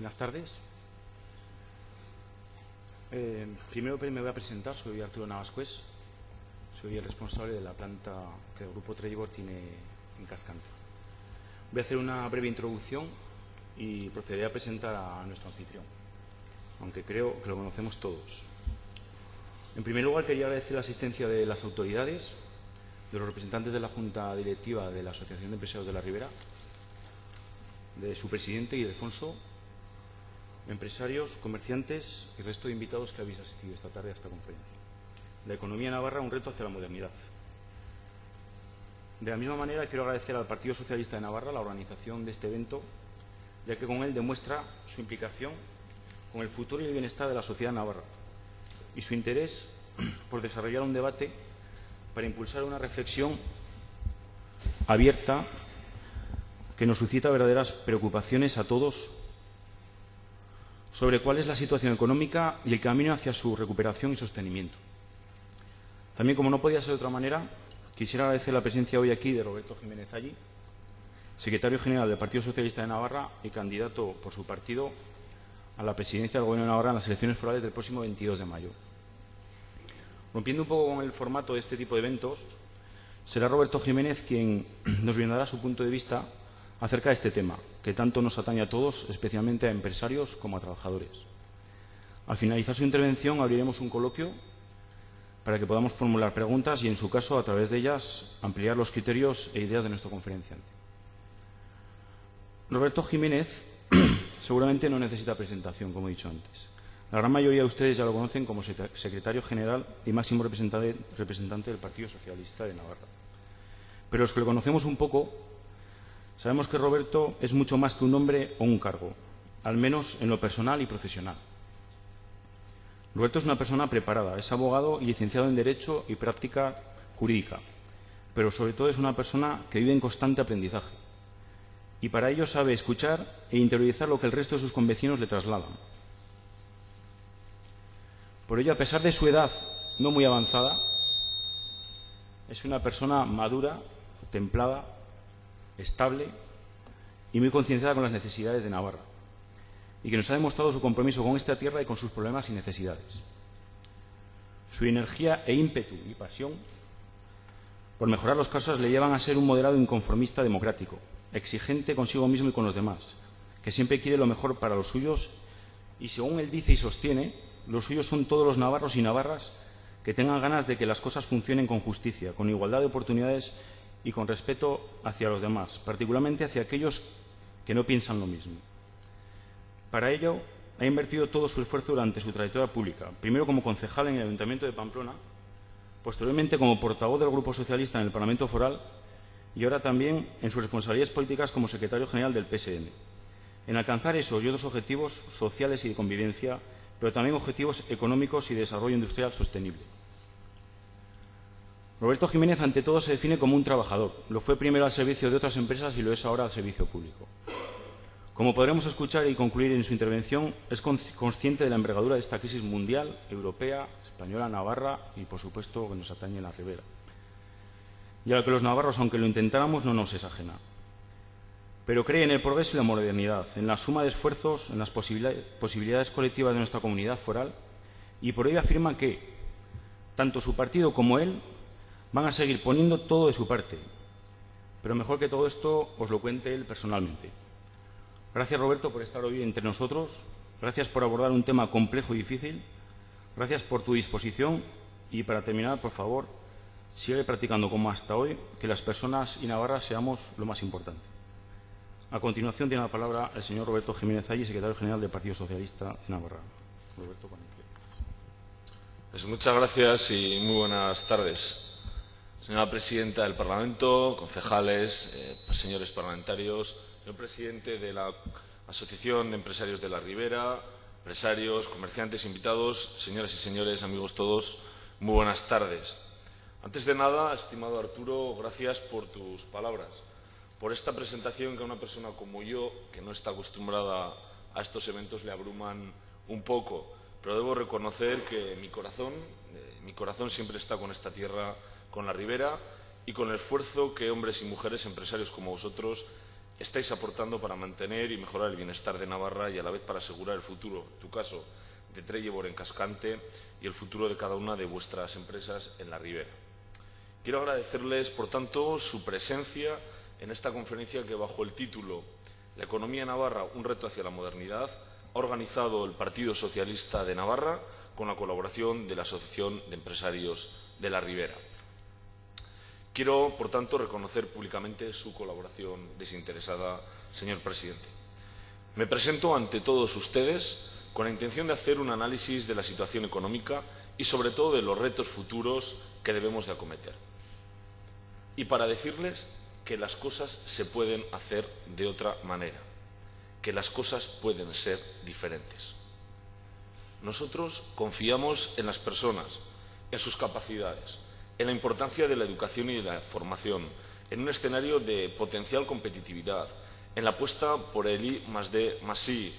Buenas tardes. Primero me voy a presentar, soy Arturo Navascués, soy el responsable de la planta que el Grupo Trelleborg tiene en Cascante. Voy a hacer una breve introducción y procederé a presentar a nuestro anfitrión, aunque creo que lo conocemos todos. En primer lugar, quería agradecer la asistencia de las autoridades, de los representantes de la Junta Directiva de la Asociación de Empresarios de la Ribera, de su presidente Ildefonso, empresarios, comerciantes y resto de invitados que habéis asistido esta tarde a esta conferencia. La economía en Navarra, un reto hacia la modernidad. De la misma manera, quiero agradecer al Partido Socialista de Navarra la organización de este evento, ya que con él demuestra su implicación con el futuro y el bienestar de la sociedad navarra y su interés por desarrollar un debate para impulsar una reflexión abierta que nos suscita verdaderas preocupaciones a todos sobre cuál es la situación económica y el camino hacia su recuperación y sostenimiento. También, como no podía ser de otra manera, quisiera agradecer la presencia hoy aquí de Roberto Jiménez Allí, secretario general del Partido Socialista de Navarra y candidato por su partido a la presidencia del Gobierno de Navarra en las elecciones forales del próximo 22 de mayo. Rompiendo un poco con el formato de este tipo de eventos, será Roberto Jiménez quien nos brindará su punto de vista acerca de este tema, que tanto nos atañe a todos, especialmente a empresarios como a trabajadores. Al finalizar su intervención, abriremos un coloquio para que podamos formular preguntas y, en su caso, a través de ellas, ampliar los criterios e ideas de nuestro conferenciante. Roberto Jiménez seguramente no necesita presentación, como he dicho antes. La gran mayoría de ustedes ya lo conocen como secretario general y máximo representante del Partido Socialista de Navarra. Pero los que lo conocemos un poco, sabemos que Roberto es mucho más que un nombre o un cargo, al menos en lo personal y profesional. Roberto es una persona preparada, es abogado y licenciado en Derecho y Práctica Jurídica, pero sobre todo es una persona que vive en constante aprendizaje y para ello sabe escuchar e interiorizar lo que el resto de sus convecinos le trasladan. Por ello, a pesar de su edad no muy avanzada, es una persona madura, templada, estable y muy concienciada con las necesidades de Navarra, y que nos ha demostrado su compromiso con esta tierra y con sus problemas y necesidades. Su energía e ímpetu y pasión por mejorar las cosas le llevan a ser un moderado inconformista democrático, exigente consigo mismo y con los demás, que siempre quiere lo mejor para los suyos y, según él dice y sostiene, los suyos son todos los navarros y navarras que tengan ganas de que las cosas funcionen con justicia, con igualdad de oportunidades y con respeto hacia los demás, particularmente hacia aquellos que no piensan lo mismo. Para ello, ha invertido todo su esfuerzo durante su trayectoria pública, primero como concejal en el Ayuntamiento de Pamplona, posteriormente como portavoz del Grupo Socialista en el Parlamento Foral y ahora también en sus responsabilidades políticas como secretario general del PSN, en alcanzar esos y otros objetivos sociales y de convivencia, pero también objetivos económicos y de desarrollo industrial sostenible. Roberto Jiménez, ante todo, se define como un trabajador. Lo fue primero al servicio de otras empresas y lo es ahora al servicio público. Como podremos escuchar y concluir en su intervención, es consciente de la envergadura de esta crisis mundial, europea, española, navarra y, por supuesto, que nos atañe en la Ribera. Y a lo que los navarros, aunque lo intentáramos, no nos es ajena. Pero cree en el progreso y la modernidad, en la suma de esfuerzos, en las posibilidades colectivas de nuestra comunidad foral, y por ello afirma que tanto su partido como él van a seguir poniendo todo de su parte. Pero mejor que todo esto os lo cuente él personalmente. Gracias, Roberto, por estar hoy entre nosotros. Gracias por abordar un tema complejo y difícil. Gracias por tu disposición. Y para terminar, por favor, sigue practicando como hasta hoy, que las personas y Navarra seamos lo más importante. A continuación tiene la palabra el señor Roberto Jiménez Allí, secretario general del Partido Socialista de Navarra. Roberto, cuando quieras. Pues muchas gracias y muy buenas tardes. Señora presidenta del Parlamento, concejales, señores parlamentarios, señor presidente de la Asociación de Empresarios de la Ribera, empresarios, comerciantes, invitados, señoras y señores, amigos todos, muy buenas tardes. Antes de nada, estimado Arturo, gracias por tus palabras, por esta presentación que a una persona como yo, que no está acostumbrada a estos eventos, le abruman un poco. Pero debo reconocer que mi corazón siempre está con esta tierra, con la Ribera y con el esfuerzo que hombres y mujeres empresarios como vosotros estáis aportando para mantener y mejorar el bienestar de Navarra y a la vez para asegurar el futuro, en tu caso, de Trelleborg en Cascante y el futuro de cada una de vuestras empresas en la Ribera. Quiero agradecerles, por tanto, su presencia en esta conferencia que, bajo el título La economía de Navarra, un reto hacia la modernidad, ha organizado el Partido Socialista de Navarra con la colaboración de la Asociación de Empresarios de la Ribera. Quiero, por tanto, reconocer públicamente su colaboración desinteresada, señor presidente. Me presento ante todos ustedes con la intención de hacer un análisis de la situación económica y, sobre todo, de los retos futuros que debemos de acometer. Y para decirles que las cosas se pueden hacer de otra manera, que las cosas pueden ser diferentes. Nosotros confiamos en las personas, en sus capacidades, en la importancia de la educación y de la formación, en un escenario de potencial competitividad, en la apuesta por el I+D+I,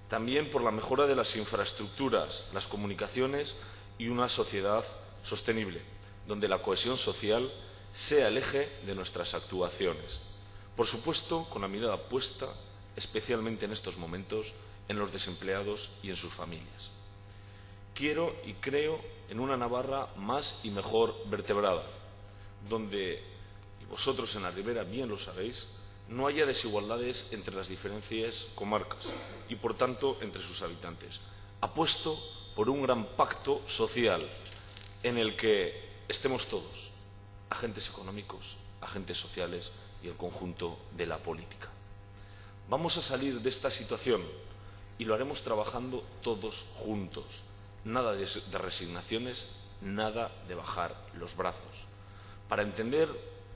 también por la mejora de las infraestructuras, las comunicaciones y una sociedad sostenible, donde la cohesión social sea el eje de nuestras actuaciones. Por supuesto, con la mirada puesta, especialmente en estos momentos, en los desempleados y en sus familias. Quiero y creo en una Navarra más y mejor vertebrada, donde, y vosotros en la Ribera bien lo sabéis, no haya desigualdades entre las diferentes comarcas y, por tanto, entre sus habitantes. Apuesto por un gran pacto social en el que estemos todos, agentes económicos, agentes sociales y el conjunto de la política. Vamos a salir de esta situación y lo haremos trabajando todos juntos. Nada de resignaciones, nada de bajar los brazos. Para entender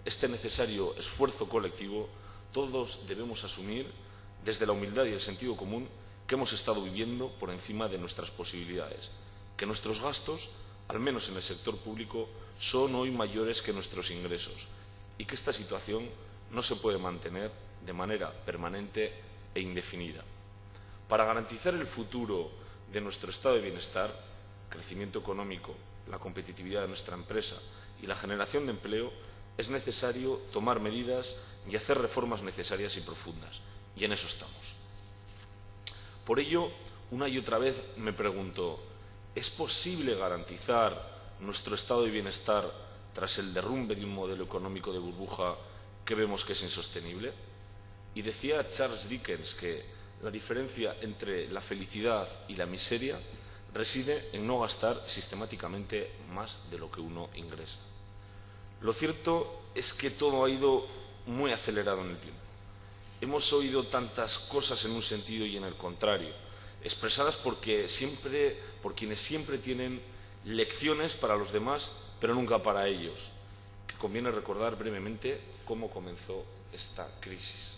este necesario esfuerzo colectivo, todos debemos asumir, desde la humildad y el sentido común, que hemos estado viviendo por encima de nuestras posibilidades, que nuestros gastos, al menos en el sector público, son hoy mayores que nuestros ingresos y que esta situación no se puede mantener de manera permanente e indefinida. Para garantizar el futuro de nuestro estado de bienestar, crecimiento económico, la competitividad de nuestra empresa y la generación de empleo, es necesario tomar medidas y hacer reformas necesarias y profundas. Y en eso estamos. Por ello, una y otra vez me pregunto, ¿es posible garantizar nuestro estado de bienestar tras el derrumbe de un modelo económico de burbuja que vemos que es insostenible? Y decía Charles Dickens que la diferencia entre la felicidad y la miseria reside en no gastar sistemáticamente más de lo que uno ingresa. Lo cierto es que todo ha ido muy acelerado en el tiempo. Hemos oído tantas cosas en un sentido y en el contrario, expresadas por quienes siempre tienen lecciones para los demás, pero nunca para ellos. Que conviene recordar brevemente cómo comenzó esta crisis.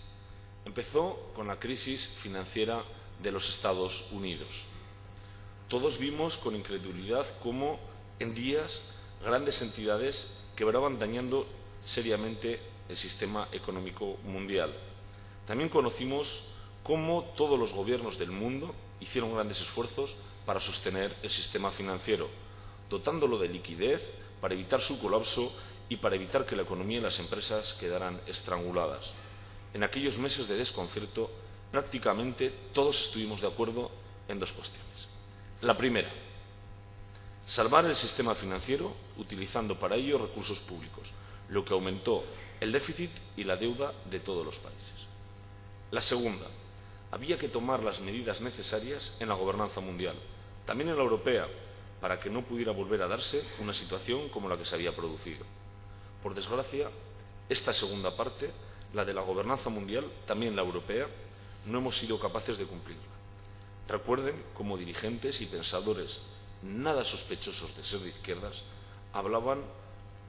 Empezó con la crisis financiera de los Estados Unidos. Todos vimos con incredulidad cómo en días grandes entidades quebraban, dañando seriamente el sistema económico mundial. También conocimos cómo todos los gobiernos del mundo hicieron grandes esfuerzos para sostener el sistema financiero, dotándolo de liquidez para evitar su colapso y para evitar que la economía y las empresas quedaran estranguladas. En aquellos meses de desconcierto, prácticamente todos estuvimos de acuerdo en dos cuestiones. La primera, salvar el sistema financiero utilizando para ello recursos públicos, lo que aumentó el déficit y la deuda de todos los países. La segunda, había que tomar las medidas necesarias en la gobernanza mundial, también en la europea, para que no pudiera volver a darse una situación como la que se había producido. Por desgracia, esta segunda parte, la de la gobernanza mundial, también la europea, no hemos sido capaces de cumplirla. Recuerden cómo dirigentes y pensadores nada sospechosos de ser de izquierdas hablaban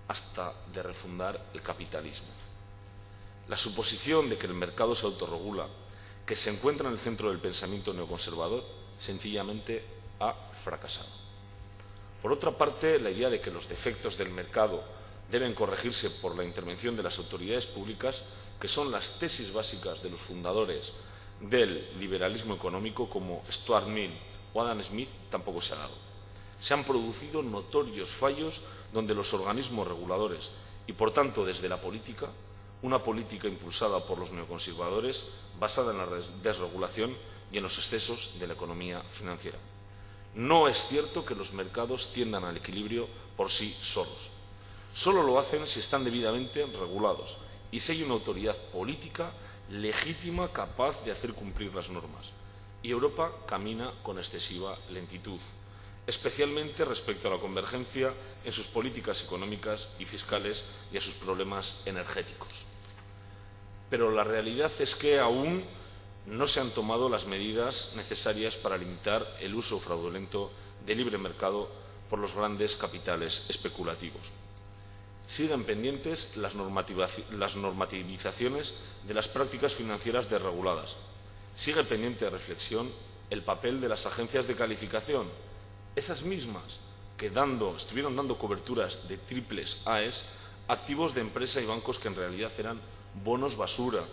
hasta de refundar el capitalismo. La suposición de que el mercado se autorregula, que se encuentra en el centro del pensamiento neoconservador, sencillamente ha fracasado. Por otra parte, la idea de que los defectos del mercado deben corregirse por la intervención de las autoridades públicas, que son las tesis básicas de los fundadores del liberalismo económico como Stuart Mill o Adam Smith, tampoco se ha dado. Se han producido notorios fallos donde los organismos reguladores y, por tanto, desde la política, una política impulsada por los neoconservadores basada en la desregulación y en los excesos de la economía financiera. No es cierto que los mercados tiendan al equilibrio por sí solos. Solo lo hacen si están debidamente regulados y si hay una autoridad política legítima capaz de hacer cumplir las normas. Y Europa camina con excesiva lentitud, especialmente respecto a la convergencia en sus políticas económicas y fiscales y a sus problemas energéticos. Pero la realidad es que aún no se han tomado las medidas necesarias para limitar el uso fraudulento del libre mercado por los grandes capitales especulativos. Siguen pendientes las normativizaciones de las prácticas financieras desreguladas. Sigue pendiente de reflexión el papel de las agencias de calificación, esas mismas que estuvieron dando coberturas de triples AES, activos de empresa y bancos que en realidad eran bonos basura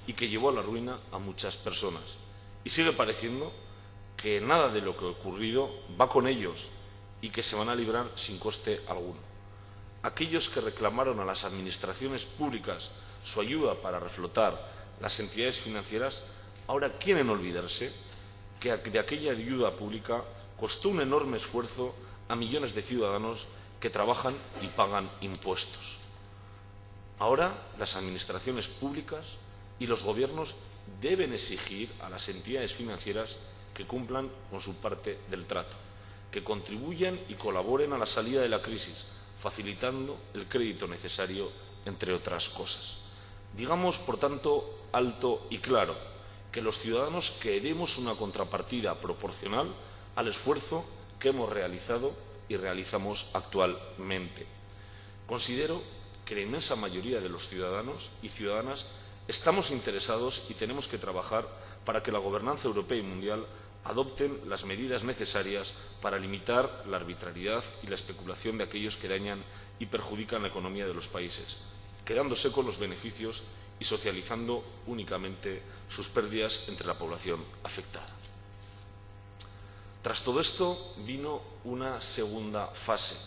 y que llevó a la ruina a muchas personas. Y sigue pareciendo que nada de lo que ha ocurrido va con ellos y que se van a librar sin coste alguno. Aquellos que reclamaron a las administraciones públicas su ayuda para reflotar las entidades financieras ahora quieren olvidarse que de aquella ayuda pública costó un enorme esfuerzo a millones de ciudadanos que trabajan y pagan impuestos. Ahora las administraciones públicas y los gobiernos deben exigir a las entidades financieras que cumplan con su parte del trato, que contribuyan y colaboren a la salida de la crisis, facilitando el crédito necesario, entre otras cosas. Digamos, por tanto, alto y claro, que los ciudadanos queremos una contrapartida proporcional al esfuerzo que hemos realizado y realizamos actualmente. Considero que la inmensa mayoría de los ciudadanos y ciudadanas estamos interesados y tenemos que trabajar para que la gobernanza europea y mundial adopten las medidas necesarias para limitar la arbitrariedad y la especulación de aquellos que dañan y perjudican la economía de los países, quedándose con los beneficios y socializando únicamente sus pérdidas entre la población afectada. Tras todo esto vino una segunda fase,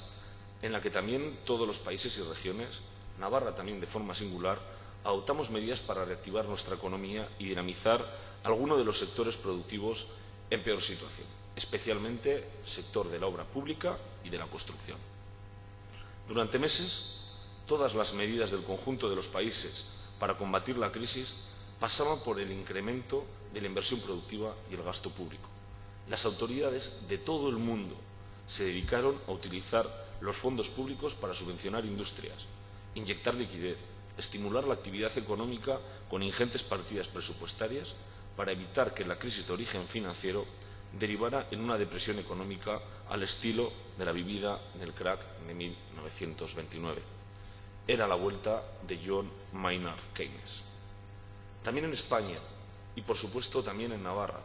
en la que también todos los países y regiones, Navarra también de forma singular, adoptamos medidas para reactivar nuestra economía y dinamizar alguno de los sectores productivos en peor situación, especialmente el sector de la obra pública y de la construcción. Durante meses, todas las medidas del conjunto de los países para combatir la crisis pasaban por el incremento de la inversión productiva y el gasto público. Las autoridades de todo el mundo se dedicaron a utilizar los fondos públicos para subvencionar industrias, inyectar liquidez, estimular la actividad económica con ingentes partidas presupuestarias para evitar que la crisis de origen financiero derivara en una depresión económica al estilo de la vivida en el crack de 1929. Era la vuelta de John Maynard Keynes. También en España y, por supuesto, también en Navarra,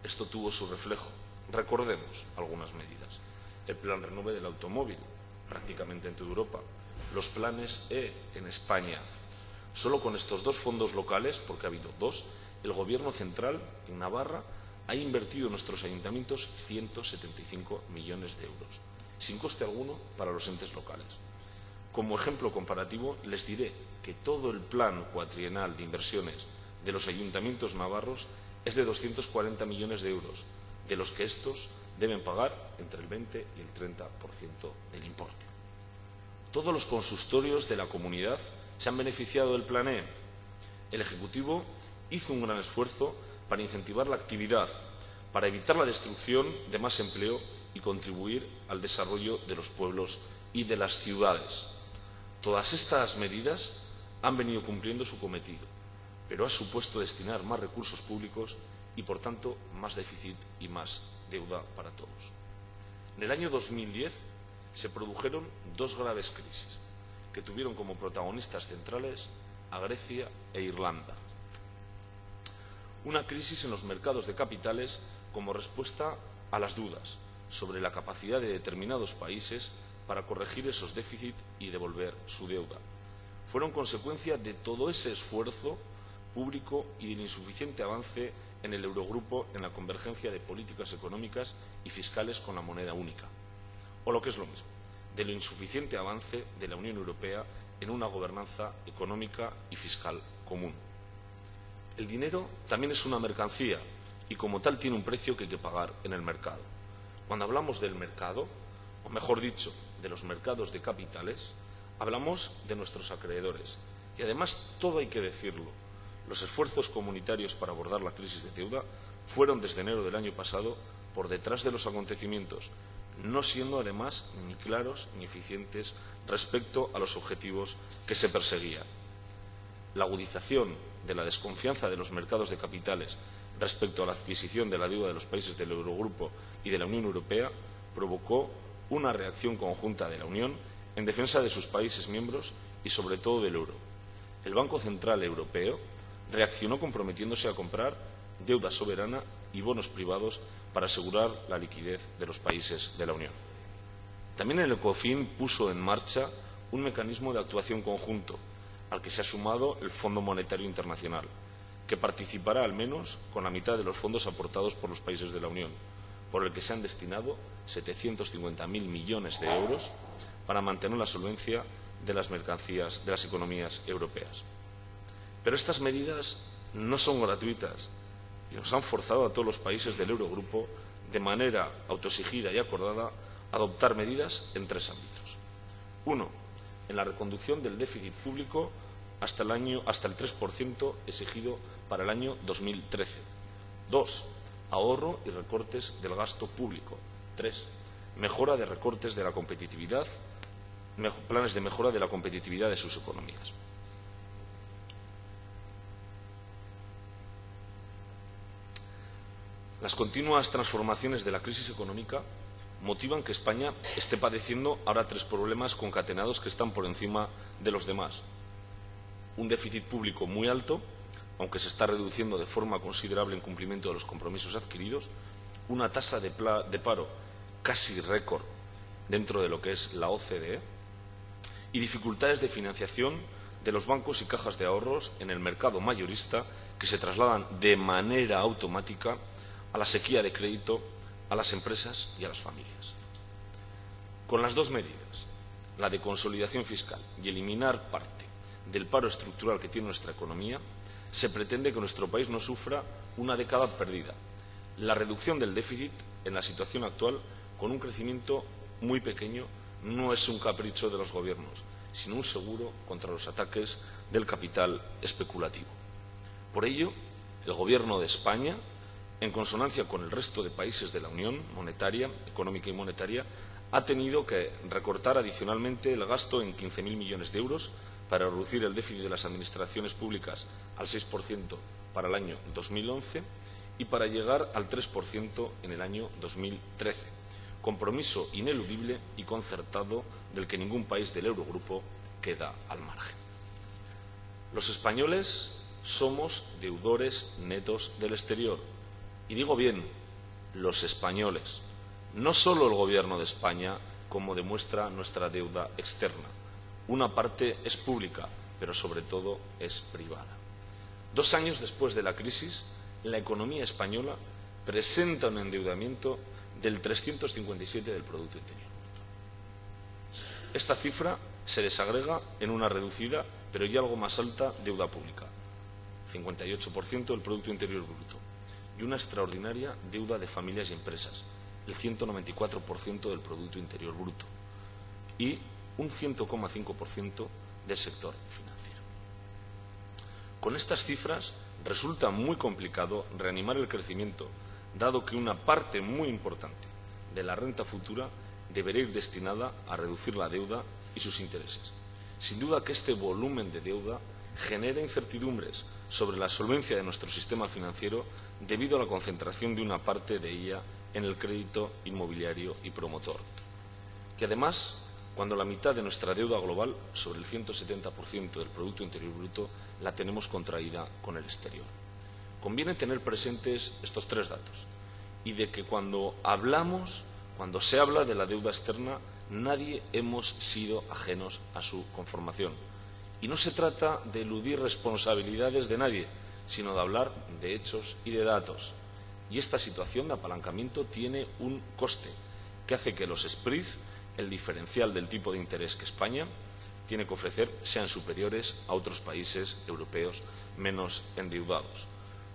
esto tuvo su reflejo. Recordemos algunas medidas. El Plan Renove del automóvil, prácticamente en toda Europa. Los planes E en España. Solo con estos dos fondos locales, porque ha habido dos, el Gobierno central en Navarra ha invertido en nuestros ayuntamientos 175 millones de euros, sin coste alguno para los entes locales. Como ejemplo comparativo, les diré que todo el plan cuatrienal de inversiones de los ayuntamientos navarros es de 240 millones de euros, de los que estos deben pagar entre el 20 y el 30% del importe. Todos los consistorios de la comunidad se han beneficiado del Plan E. El Ejecutivo hizo un gran esfuerzo para incentivar la actividad, para evitar la destrucción de más empleo y contribuir al desarrollo de los pueblos y de las ciudades. Todas estas medidas han venido cumpliendo su cometido, pero ha supuesto destinar más recursos públicos y, por tanto, más déficit y más deuda para todos. En el año 2010 se produjeron dos graves crisis que tuvieron como protagonistas centrales a Grecia e Irlanda. Una crisis en los mercados de capitales como respuesta a las dudas sobre la capacidad de determinados países para corregir esos déficits y devolver su deuda. Fueron consecuencia de todo ese esfuerzo público y del insuficiente avance en el Eurogrupo en la convergencia de políticas económicas y fiscales con la moneda única. O lo que es lo mismo, de lo insuficiente avance de la Unión Europea en una gobernanza económica y fiscal común. El dinero también es una mercancía y como tal tiene un precio que hay que pagar en el mercado. Cuando hablamos del mercado, o mejor dicho, de los mercados de capitales, hablamos de nuestros acreedores. Y además, todo hay que decirlo, los esfuerzos comunitarios para abordar la crisis de deuda fueron desde enero del año pasado por detrás de los acontecimientos, no siendo además ni claros ni eficientes respecto a los objetivos que se perseguían. La agudización de la desconfianza de los mercados de capitales respecto a la adquisición de la deuda de los países del Eurogrupo y de la Unión Europea provocó una reacción conjunta de la Unión en defensa de sus países miembros y sobre todo del euro. El Banco Central Europeo reaccionó comprometiéndose a comprar deuda soberana y bonos privados para asegurar la liquidez de los países de la Unión. También el ECOFIN puso en marcha un mecanismo de actuación conjunto, al que se ha sumado el Fondo Monetario Internacional, que participará al menos con la mitad de los fondos aportados por los países de la Unión, por el que se han destinado 750.000 millones de euros para mantener la solvencia de las mercancías de las economías europeas. Pero estas medidas no son gratuitas y nos han forzado a todos los países del Eurogrupo, de manera autoexigida y acordada, a adoptar medidas en tres ámbitos. Uno, en la reconducción del déficit público hasta el 3% exigido para el año 2013. 2. Ahorro y recortes del gasto público. 3. Mejora de recortes de la competitividad, planes de mejora de la competitividad de sus economías. Las continuas transformaciones de la crisis económica motivan que España esté padeciendo ahora tres problemas concatenados que están por encima de los demás. Un déficit público muy alto, aunque se está reduciendo de forma considerable en cumplimiento de los compromisos adquiridos, una tasa de paro casi récord dentro de lo que es la OCDE y dificultades de financiación de los bancos y cajas de ahorros en el mercado mayorista que se trasladan de manera automática a la sequía de crédito, a las empresas y a las familias. Con las dos medidas, la de consolidación fiscal y eliminar parte del paro estructural que tiene nuestra economía, se pretende que nuestro país no sufra una década perdida. La reducción del déficit en la situación actual, con un crecimiento muy pequeño, no es un capricho de los gobiernos, sino un seguro contra los ataques del capital especulativo. Por ello, el Gobierno de España, en consonancia con el resto de países de la Unión monetaria, económica y monetaria, ha tenido que recortar adicionalmente el gasto en 15.000 millones de euros para reducir el déficit de las administraciones públicas al 6% para el año 2011 y para llegar al 3% en el año 2013, compromiso ineludible y concertado del que ningún país del Eurogrupo queda al margen. Los españoles somos deudores netos del exterior. Y digo bien, los españoles, no solo el Gobierno de España, como demuestra nuestra deuda externa. Una parte es pública, pero sobre todo es privada. 2 años después de la crisis, la economía española presenta un endeudamiento del 357 del Producto Interior Bruto. Esta cifra se desagrega en una reducida, pero ya algo más alta, deuda pública, 58% del Producto Interior Bruto. Y una extraordinaria deuda de familias y empresas, el 194% del Producto Interior Bruto, y un 100,5% del sector financiero. Con estas cifras resulta muy complicado reanimar el crecimiento, dado que una parte muy importante de la renta futura deberá ir destinada a reducir la deuda y sus intereses. Sin duda que este volumen de deuda genera incertidumbres sobre la solvencia de nuestro sistema financiero debido a la concentración de una parte de ella en el crédito inmobiliario y promotor, que además, cuando la mitad de nuestra deuda global, sobre el 170% del Producto Interior Bruto, la tenemos contraída con el exterior. Conviene tener presentes estos tres datos y de que cuando se habla de la deuda externa, nadie hemos sido ajenos a su conformación. Y no se trata de eludir responsabilidades de nadie, sino de hablar de hechos y de datos. Y esta situación de apalancamiento tiene un coste que hace que los spreads, el diferencial del tipo de interés que España tiene que ofrecer sean superiores a otros países europeos menos endeudados.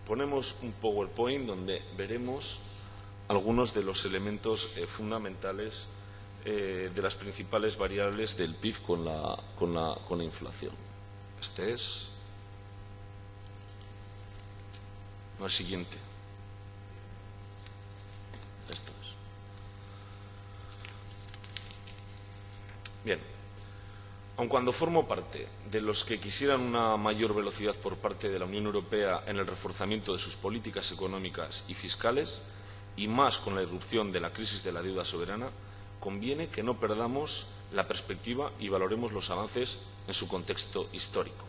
Ponemos un PowerPoint donde veremos algunos de los elementos fundamentales de las principales variables del PIB con la inflación. Este es. No, el siguiente. Esto es. Bien. Aun cuando formo parte de los que quisieran una mayor velocidad por parte de la Unión Europea en el reforzamiento de sus políticas económicas y fiscales, y más con la irrupción de la crisis de la deuda soberana, conviene que no perdamos la perspectiva y valoremos los avances en su contexto histórico.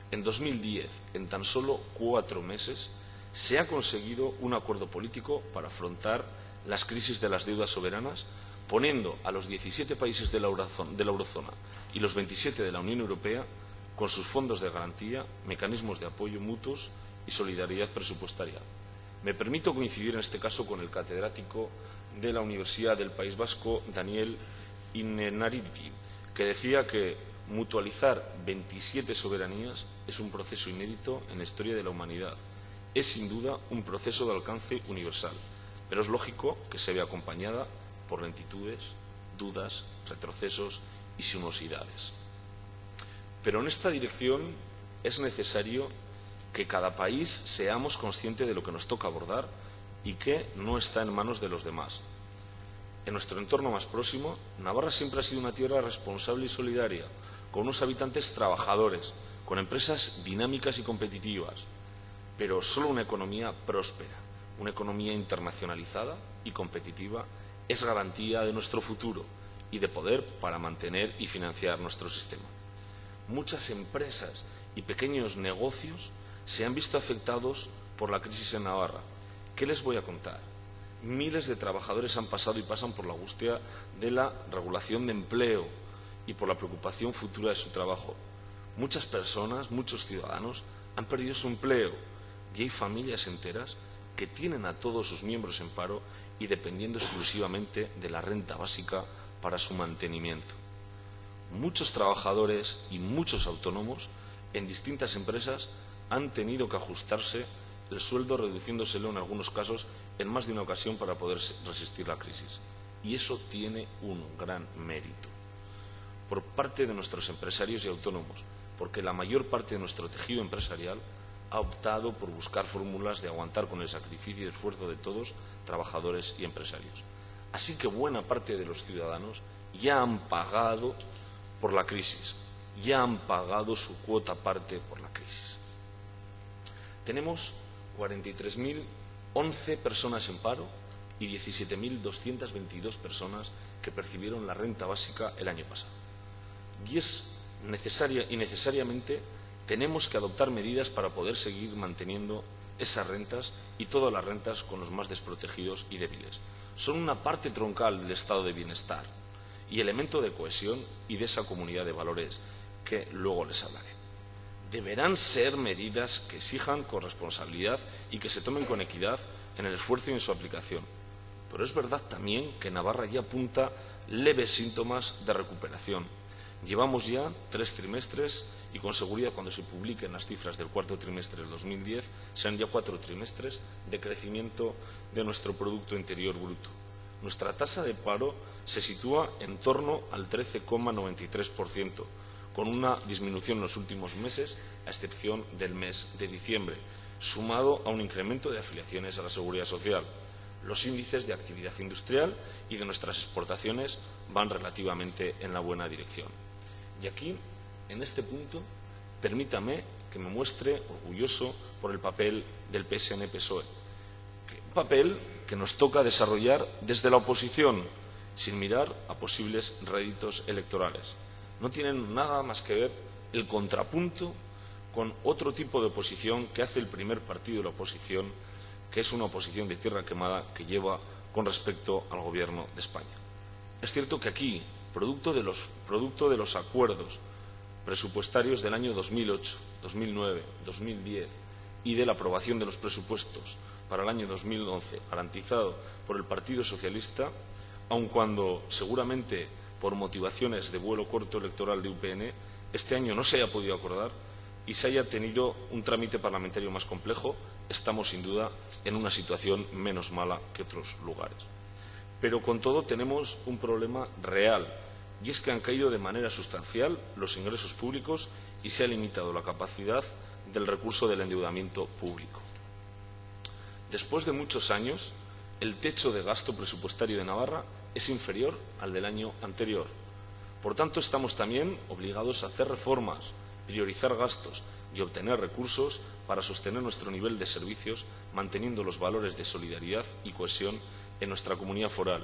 En 2010, en tan solo 4 meses, se ha conseguido un acuerdo político para afrontar las crisis de las deudas soberanas, poniendo a los 17 países de la eurozona y los 27 de la Unión Europea, con sus fondos de garantía, mecanismos de apoyo mutuos y solidaridad presupuestaria. Me permito coincidir en este caso con el catedrático de la Universidad del País Vasco, Daniel Innerarity, que decía que mutualizar 27 soberanías es un proceso inédito en la historia de la humanidad. Es sin duda un proceso de alcance universal, pero es lógico que se vea acompañada por lentitudes, dudas, retrocesos y sinuosidades. Pero en esta dirección es necesario que cada país seamos conscientes de lo que nos toca abordar y que no está en manos de los demás. En nuestro entorno más próximo, Navarra siempre ha sido una tierra responsable y solidaria, con unos habitantes trabajadores, con empresas dinámicas y competitivas, pero solo una economía próspera, una economía internacionalizada y competitiva es garantía de nuestro futuro y de poder para mantener y financiar nuestro sistema. Muchas empresas y pequeños negocios se han visto afectados por la crisis en Navarra. ¿Qué les voy a contar? Miles de trabajadores han pasado y pasan por la angustia de la regulación de empleo y por la preocupación futura de su trabajo. Muchas personas, muchos ciudadanos han perdido su empleo y hay familias enteras que tienen a todos sus miembros en paro y dependiendo exclusivamente de la renta básica para su mantenimiento. Muchos trabajadores y muchos autónomos en distintas empresas han tenido que ajustarse el sueldo, reduciéndoselo en algunos casos en más de una ocasión para poder resistir la crisis. Y eso tiene un gran mérito por parte de nuestros empresarios y autónomos, porque la mayor parte de nuestro tejido empresarial ha optado por buscar fórmulas de aguantar con el sacrificio y esfuerzo de todos, trabajadores y empresarios. Así que buena parte de los ciudadanos ya han pagado por la crisis, ya han pagado su cuota parte por la crisis. Tenemos 43.011 personas en paro y 17.222 personas que percibieron la renta básica el año pasado. Y es necesaria y necesariamente tenemos que adoptar medidas para poder seguir manteniendo esas rentas y todas las rentas con los más desprotegidos y débiles. Son una parte troncal del estado de bienestar y elemento de cohesión y de esa comunidad de valores que luego les hablaré. Deberán ser medidas que exijan corresponsabilidad y que se tomen con equidad en el esfuerzo y en su aplicación. Pero es verdad también que Navarra ya apunta leves síntomas de recuperación. Llevamos ya 3 trimestres y con seguridad cuando se publiquen las cifras del cuarto trimestre del 2010 serán ya 4 trimestres de crecimiento de nuestro Producto Interior Bruto. Nuestra tasa de paro se sitúa en torno al 13,93%, con una disminución en los últimos meses, a excepción del mes de diciembre, sumado a un incremento de afiliaciones a la Seguridad Social. Los índices de actividad industrial y de nuestras exportaciones van relativamente en la buena dirección. Y aquí, en este punto, permítame que me muestre orgulloso por el papel del PSN-PSOE. Un papel que nos toca desarrollar desde la oposición, sin mirar a posibles réditos electorales. No tienen nada más que ver el contrapunto con otro tipo de oposición que hace el primer partido de la oposición, que es una oposición de tierra quemada que lleva con respecto al Gobierno de España. Es cierto que aquí, producto de los acuerdos presupuestarios del año 2008, 2009, 2010 y de la aprobación de los presupuestos para el año 2011, garantizado por el Partido Socialista, aun cuando seguramente por motivaciones de vuelo corto electoral de UPN, este año no se haya podido acordar y se haya tenido un trámite parlamentario más complejo, estamos sin duda en una situación menos mala que otros lugares. Pero con todo tenemos un problema real, y es que han caído de manera sustancial los ingresos públicos y se ha limitado la capacidad del recurso del endeudamiento público. Después de muchos años, el techo de gasto presupuestario de Navarra es inferior al del año anterior. Por tanto, estamos también obligados a hacer reformas, priorizar gastos y obtener recursos para sostener nuestro nivel de servicios, manteniendo los valores de solidaridad y cohesión en nuestra comunidad foral.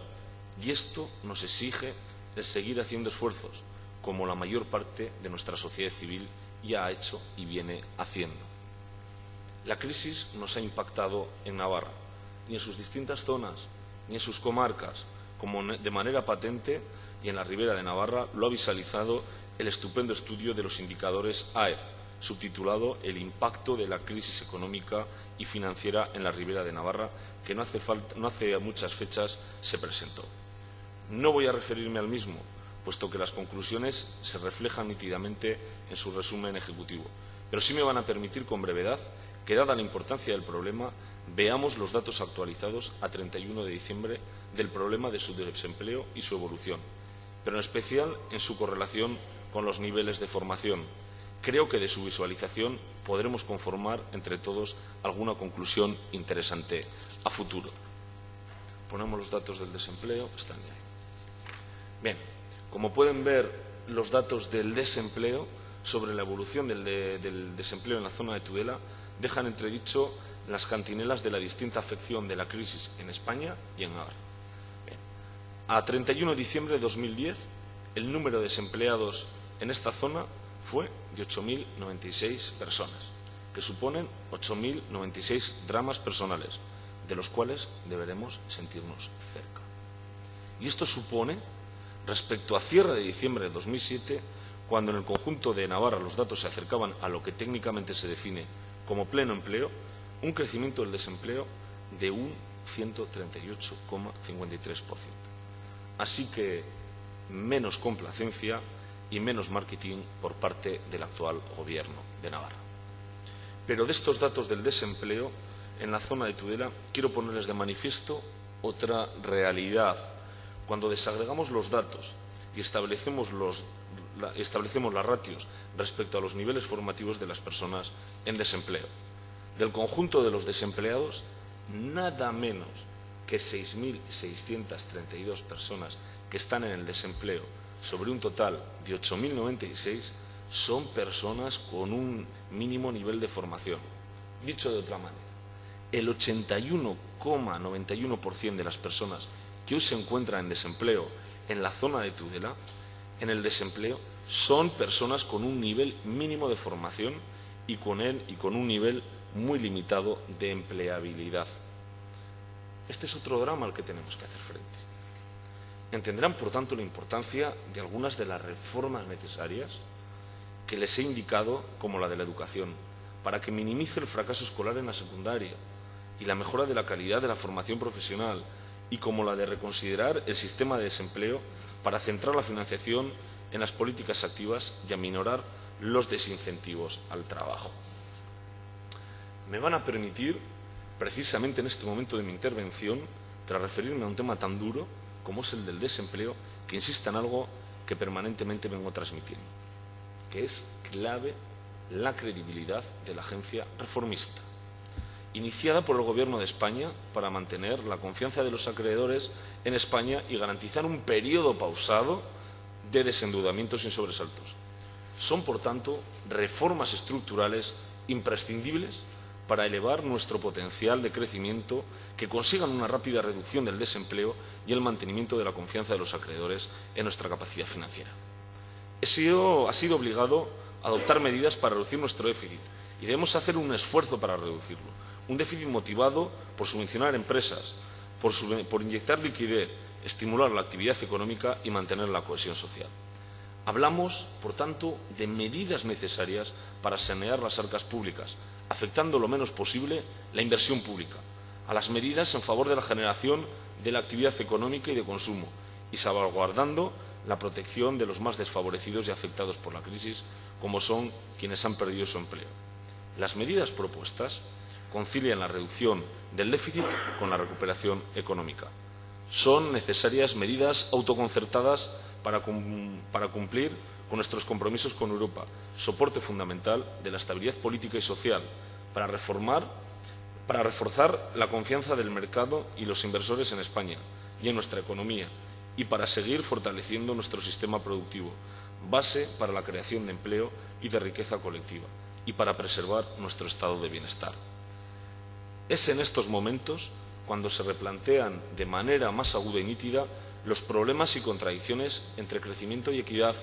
Y esto nos exige el seguir haciendo esfuerzos, como la mayor parte de nuestra sociedad civil ya ha hecho y viene haciendo. La crisis nos ha impactado en Navarra, ni en sus distintas zonas, ni en sus comarcas, como de manera patente y en la Ribera de Navarra lo ha visualizado el estupendo estudio de los indicadores AER, subtitulado El impacto de la crisis económica y financiera en la Ribera de Navarra, que no hace muchas fechas se presentó. No voy a referirme al mismo, puesto que las conclusiones se reflejan nítidamente en su resumen ejecutivo, pero sí me van a permitir con brevedad que, dada la importancia del problema, veamos los datos actualizados a 31 de diciembre del problema de su desempleo y su evolución, pero en especial en su correlación con los niveles de formación. Creo que de su visualización podremos conformar entre todos alguna conclusión interesante a futuro. Ponemos los datos del desempleo, están ya ahí. Bien, como pueden ver, los datos del desempleo sobre la evolución del desempleo en la zona de Tudela dejan entredicho las cantinelas de la distinta afección de la crisis en España y en Navarra. Bien. A 31 de diciembre de 2010, el número de desempleados en esta zona fue de 8.096 personas, que suponen 8.096 dramas personales, de los cuales deberemos sentirnos cerca. Y esto supone, respecto a cierre de diciembre de 2007, cuando en el conjunto de Navarra los datos se acercaban a lo que técnicamente se define como pleno empleo, un crecimiento del desempleo de un 138,53%. Así que menos complacencia y menos marketing por parte del actual Gobierno de Navarra. Pero de estos datos del desempleo en la zona de Tudela quiero ponerles de manifiesto otra realidad. Cuando desagregamos los datos y establecemos las ratios respecto a los niveles formativos de las personas en desempleo. Del conjunto de los desempleados, nada menos que 6.632 personas que están en el desempleo, sobre un total de 8.096, son personas con un mínimo nivel de formación. Dicho de otra manera, el 81,91% de las personas que hoy se encuentran en desempleo en la zona de Tudela, en el desempleo, son personas con un nivel mínimo de formación y con un nivel muy limitado de empleabilidad. Este es otro drama al que tenemos que hacer frente. Entenderán, por tanto, la importancia de algunas de las reformas necesarias que les he indicado, como la de la educación, para que minimice el fracaso escolar en la secundaria y la mejora de la calidad de la formación profesional, y como la de reconsiderar el sistema de desempleo para centrar la financiación en las políticas activas y aminorar los desincentivos al trabajo. Me van a permitir, precisamente en este momento de mi intervención, tras referirme a un tema tan duro como es el del desempleo, que insista en algo que permanentemente vengo transmitiendo, que es clave la credibilidad de la agencia reformista, iniciada por el Gobierno de España para mantener la confianza de los acreedores en España y garantizar un periodo pausado de desendeudamiento sin sobresaltos. Son, por tanto, reformas estructurales imprescindibles para elevar nuestro potencial de crecimiento, que consigan una rápida reducción del desempleo y el mantenimiento de la confianza de los acreedores en nuestra capacidad financiera. Ha sido obligado a adoptar medidas para reducir nuestro déficit y debemos hacer un esfuerzo para reducirlo. Un déficit motivado por subvencionar empresas, por inyectar liquidez, estimular la actividad económica y mantener la cohesión social. Hablamos, por tanto, de medidas necesarias para sanear las arcas públicas, afectando lo menos posible la inversión pública, a las medidas en favor de la generación de la actividad económica y de consumo, y salvaguardando la protección de los más desfavorecidos y afectados por la crisis, como son quienes han perdido su empleo. Las medidas propuestas concilian la reducción del déficit con la recuperación económica. Son necesarias medidas autoconcertadas para cumplir con nuestros compromisos con Europa, soporte fundamental de la estabilidad política y social, para reforzar la confianza del mercado y los inversores en España y en nuestra economía, y para seguir fortaleciendo nuestro sistema productivo, base para la creación de empleo y de riqueza colectiva, y para preservar nuestro estado de bienestar. Es en estos momentos cuando se replantean de manera más aguda y nítida los problemas y contradicciones entre crecimiento y equidad,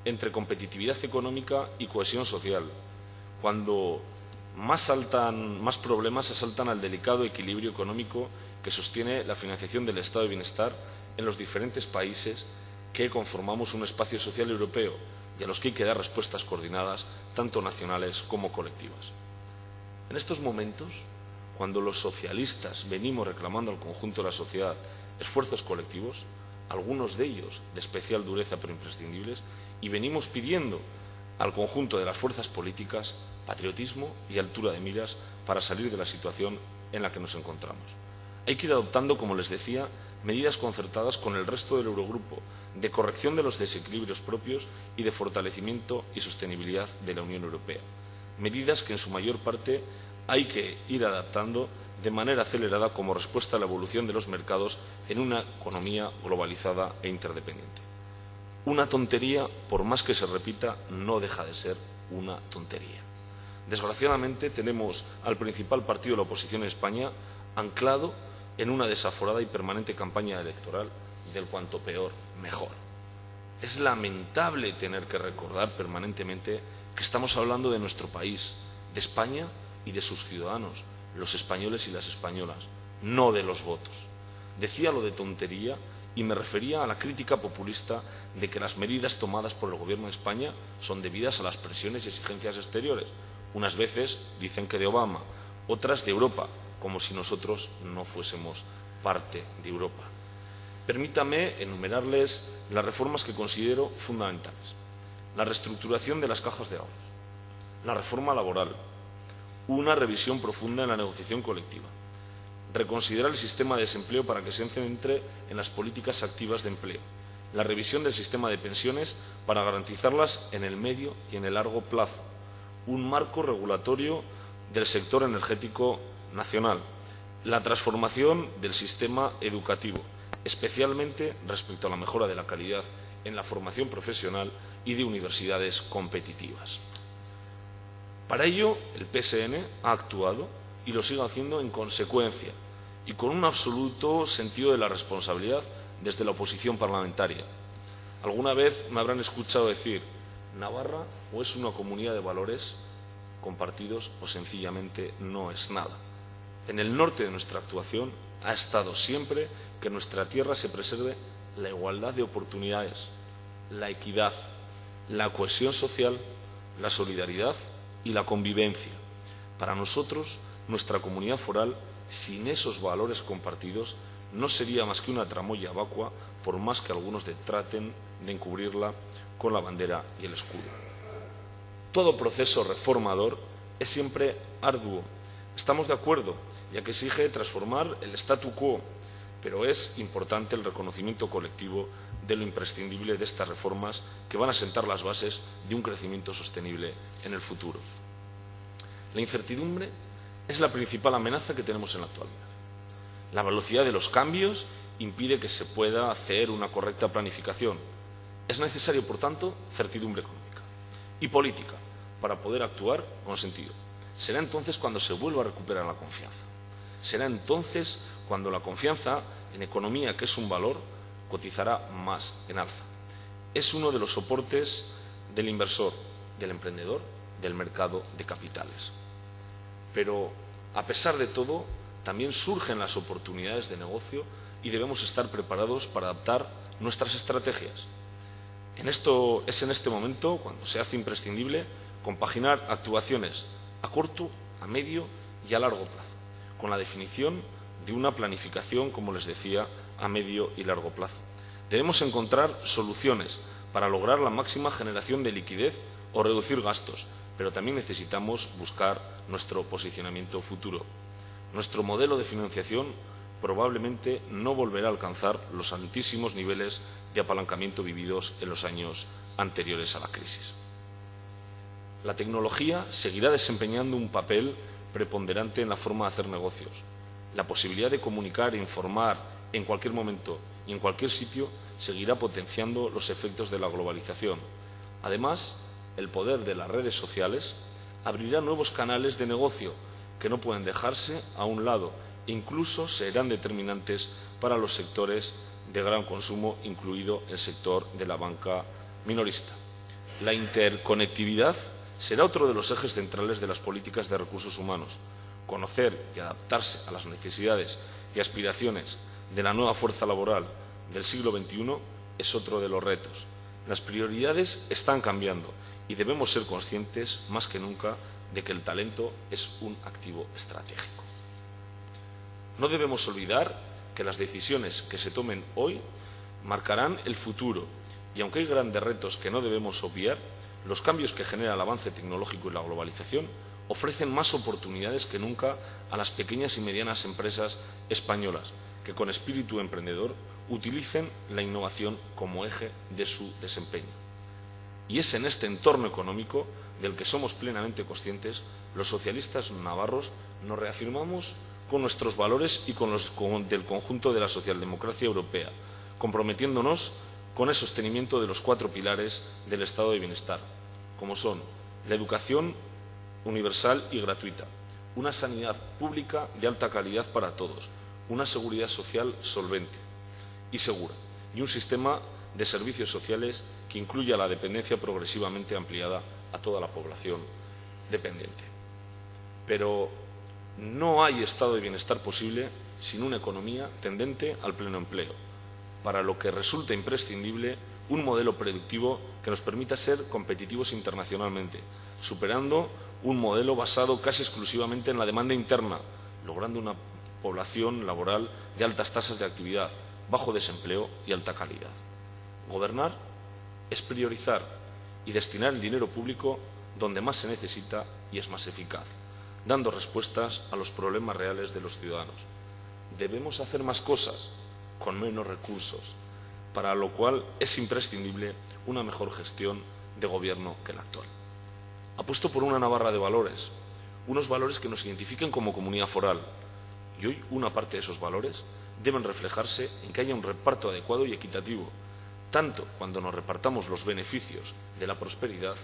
entre competitividad económica y cohesión social, cuando más problemas asaltan al delicado equilibrio económico que sostiene la financiación del estado de bienestar en los diferentes países que conformamos un espacio social europeo y a los que hay que dar respuestas coordinadas, tanto nacionales como colectivas. En estos momentos, cuando los socialistas venimos reclamando al conjunto de la sociedad esfuerzos colectivos, algunos de ellos de especial dureza pero imprescindibles, y venimos pidiendo al conjunto de las fuerzas políticas patriotismo y altura de miras para salir de la situación en la que nos encontramos. Hay que ir adoptando, como les decía, medidas concertadas con el resto del Eurogrupo de corrección de los desequilibrios propios y de fortalecimiento y sostenibilidad de la Unión Europea. Medidas que en su mayor parte hay que ir adaptando de manera acelerada como respuesta a la evolución de los mercados en una economía globalizada e interdependiente. Una tontería, por más que se repita, no deja de ser una tontería. Desgraciadamente tenemos al principal partido de la oposición en España anclado en una desaforada y permanente campaña electoral del cuanto peor, mejor. Es lamentable tener que recordar permanentemente que estamos hablando de nuestro país, de España y de sus ciudadanos, los españoles y las españolas, no de los votos. Decía lo de tontería y me refería a la crítica populista de que las medidas tomadas por el Gobierno de España son debidas a las presiones y exigencias exteriores. Unas veces dicen que de Obama, otras de Europa, como si nosotros no fuésemos parte de Europa. Permítame enumerarles las reformas que considero fundamentales. La reestructuración de las cajas de ahorros, la reforma laboral, una revisión profunda en la negociación colectiva, reconsiderar el sistema de desempleo para que se centre en las políticas activas de empleo, la revisión del sistema de pensiones para garantizarlas en el medio y en el largo plazo, un marco regulatorio del sector energético nacional, la transformación del sistema educativo, especialmente respecto a la mejora de la calidad en la formación profesional y de universidades competitivas. Para ello, el PSN ha actuado y lo sigue haciendo en consecuencia y con un absoluto sentido de la responsabilidad desde la oposición parlamentaria. Alguna vez me habrán escuchado decir, Navarra o es una comunidad de valores compartidos o sencillamente no es nada. En el norte de nuestra actuación ha estado siempre que en nuestra tierra se preserve la igualdad de oportunidades, la equidad, la cohesión social, la solidaridad y la convivencia. Para nosotros, nuestra comunidad foral, sin esos valores compartidos, no sería más que una tramoya vacua, por más que algunos traten de encubrirla con la bandera y el escudo. Todo proceso reformador es siempre arduo. Estamos de acuerdo, ya que exige transformar el statu quo, pero es importante el reconocimiento colectivo de lo imprescindible de estas reformas que van a sentar las bases de un crecimiento sostenible en el futuro. La incertidumbre es la principal amenaza que tenemos en la actualidad. La velocidad de los cambios impide que se pueda hacer una correcta planificación. Es necesario, por tanto, certidumbre económica y política para poder actuar con sentido. Será entonces cuando se vuelva a recuperar la confianza. Será entonces cuando la confianza en economía, que es un valor, cotizará más en alza. Es uno de los soportes del inversor, del emprendedor, del mercado de capitales. Pero, a pesar de todo, también surgen las oportunidades de negocio y debemos estar preparados para adaptar nuestras estrategias. Es en este momento cuando se hace imprescindible compaginar actuaciones a corto, a medio y a largo plazo, con la definición de una planificación, como les decía, a medio y largo plazo. Debemos encontrar soluciones para lograr la máxima generación de liquidez o reducir gastos, pero también necesitamos buscar nuestro posicionamiento futuro. Nuestro modelo de financiación probablemente no volverá a alcanzar los altísimos niveles de apalancamiento vividos en los años anteriores a la crisis. La tecnología seguirá desempeñando un papel preponderante en la forma de hacer negocios. La posibilidad de comunicar e informar en cualquier momento y en cualquier sitio seguirá potenciando los efectos de la globalización. Además, el poder de las redes sociales abrirá nuevos canales de negocio que no pueden dejarse a un lado e incluso serán determinantes para los sectores de gran consumo, incluido el sector de la banca minorista. La interconectividad será otro de los ejes centrales de las políticas de recursos humanos. Conocer y adaptarse a las necesidades y aspiraciones de la nueva fuerza laboral del siglo XXI es otro de los retos. Las prioridades están cambiando y debemos ser conscientes más que nunca de que el talento es un activo estratégico. No debemos olvidar que las decisiones que se tomen hoy marcarán el futuro y aunque hay grandes retos que no debemos obviar, los cambios que genera el avance tecnológico y la globalización ofrecen más oportunidades que nunca a las pequeñas y medianas empresas españolas que con espíritu emprendedor utilicen la innovación como eje de su desempeño. Y es en este entorno económico del que somos plenamente conscientes, los socialistas navarros nos reafirmamos con nuestros valores y con los del conjunto de la socialdemocracia europea, comprometiéndonos con el sostenimiento de los 4 pilares del Estado de bienestar, como son la educación universal y gratuita, una sanidad pública de alta calidad para todos, una seguridad social solvente y segura, y un sistema de servicios sociales que incluya la dependencia progresivamente ampliada a toda la población dependiente. Pero no hay estado de bienestar posible sin una economía tendente al pleno empleo, para lo que resulta imprescindible un modelo productivo que nos permita ser competitivos internacionalmente, superando un modelo basado casi exclusivamente en la demanda interna, logrando una población laboral de altas tasas de actividad, bajo desempleo y alta calidad. Gobernar es priorizar y destinar el dinero público donde más se necesita y es más eficaz, dando respuestas a los problemas reales de los ciudadanos. Debemos hacer más cosas con menos recursos, para lo cual es imprescindible una mejor gestión de gobierno que la actual. Apuesto por una Navarra de valores, unos valores que nos identifiquen como comunidad foral, y hoy una parte de esos valores deben reflejarse en que haya un reparto adecuado y equitativo, tanto cuando nos repartamos los beneficios de la prosperidad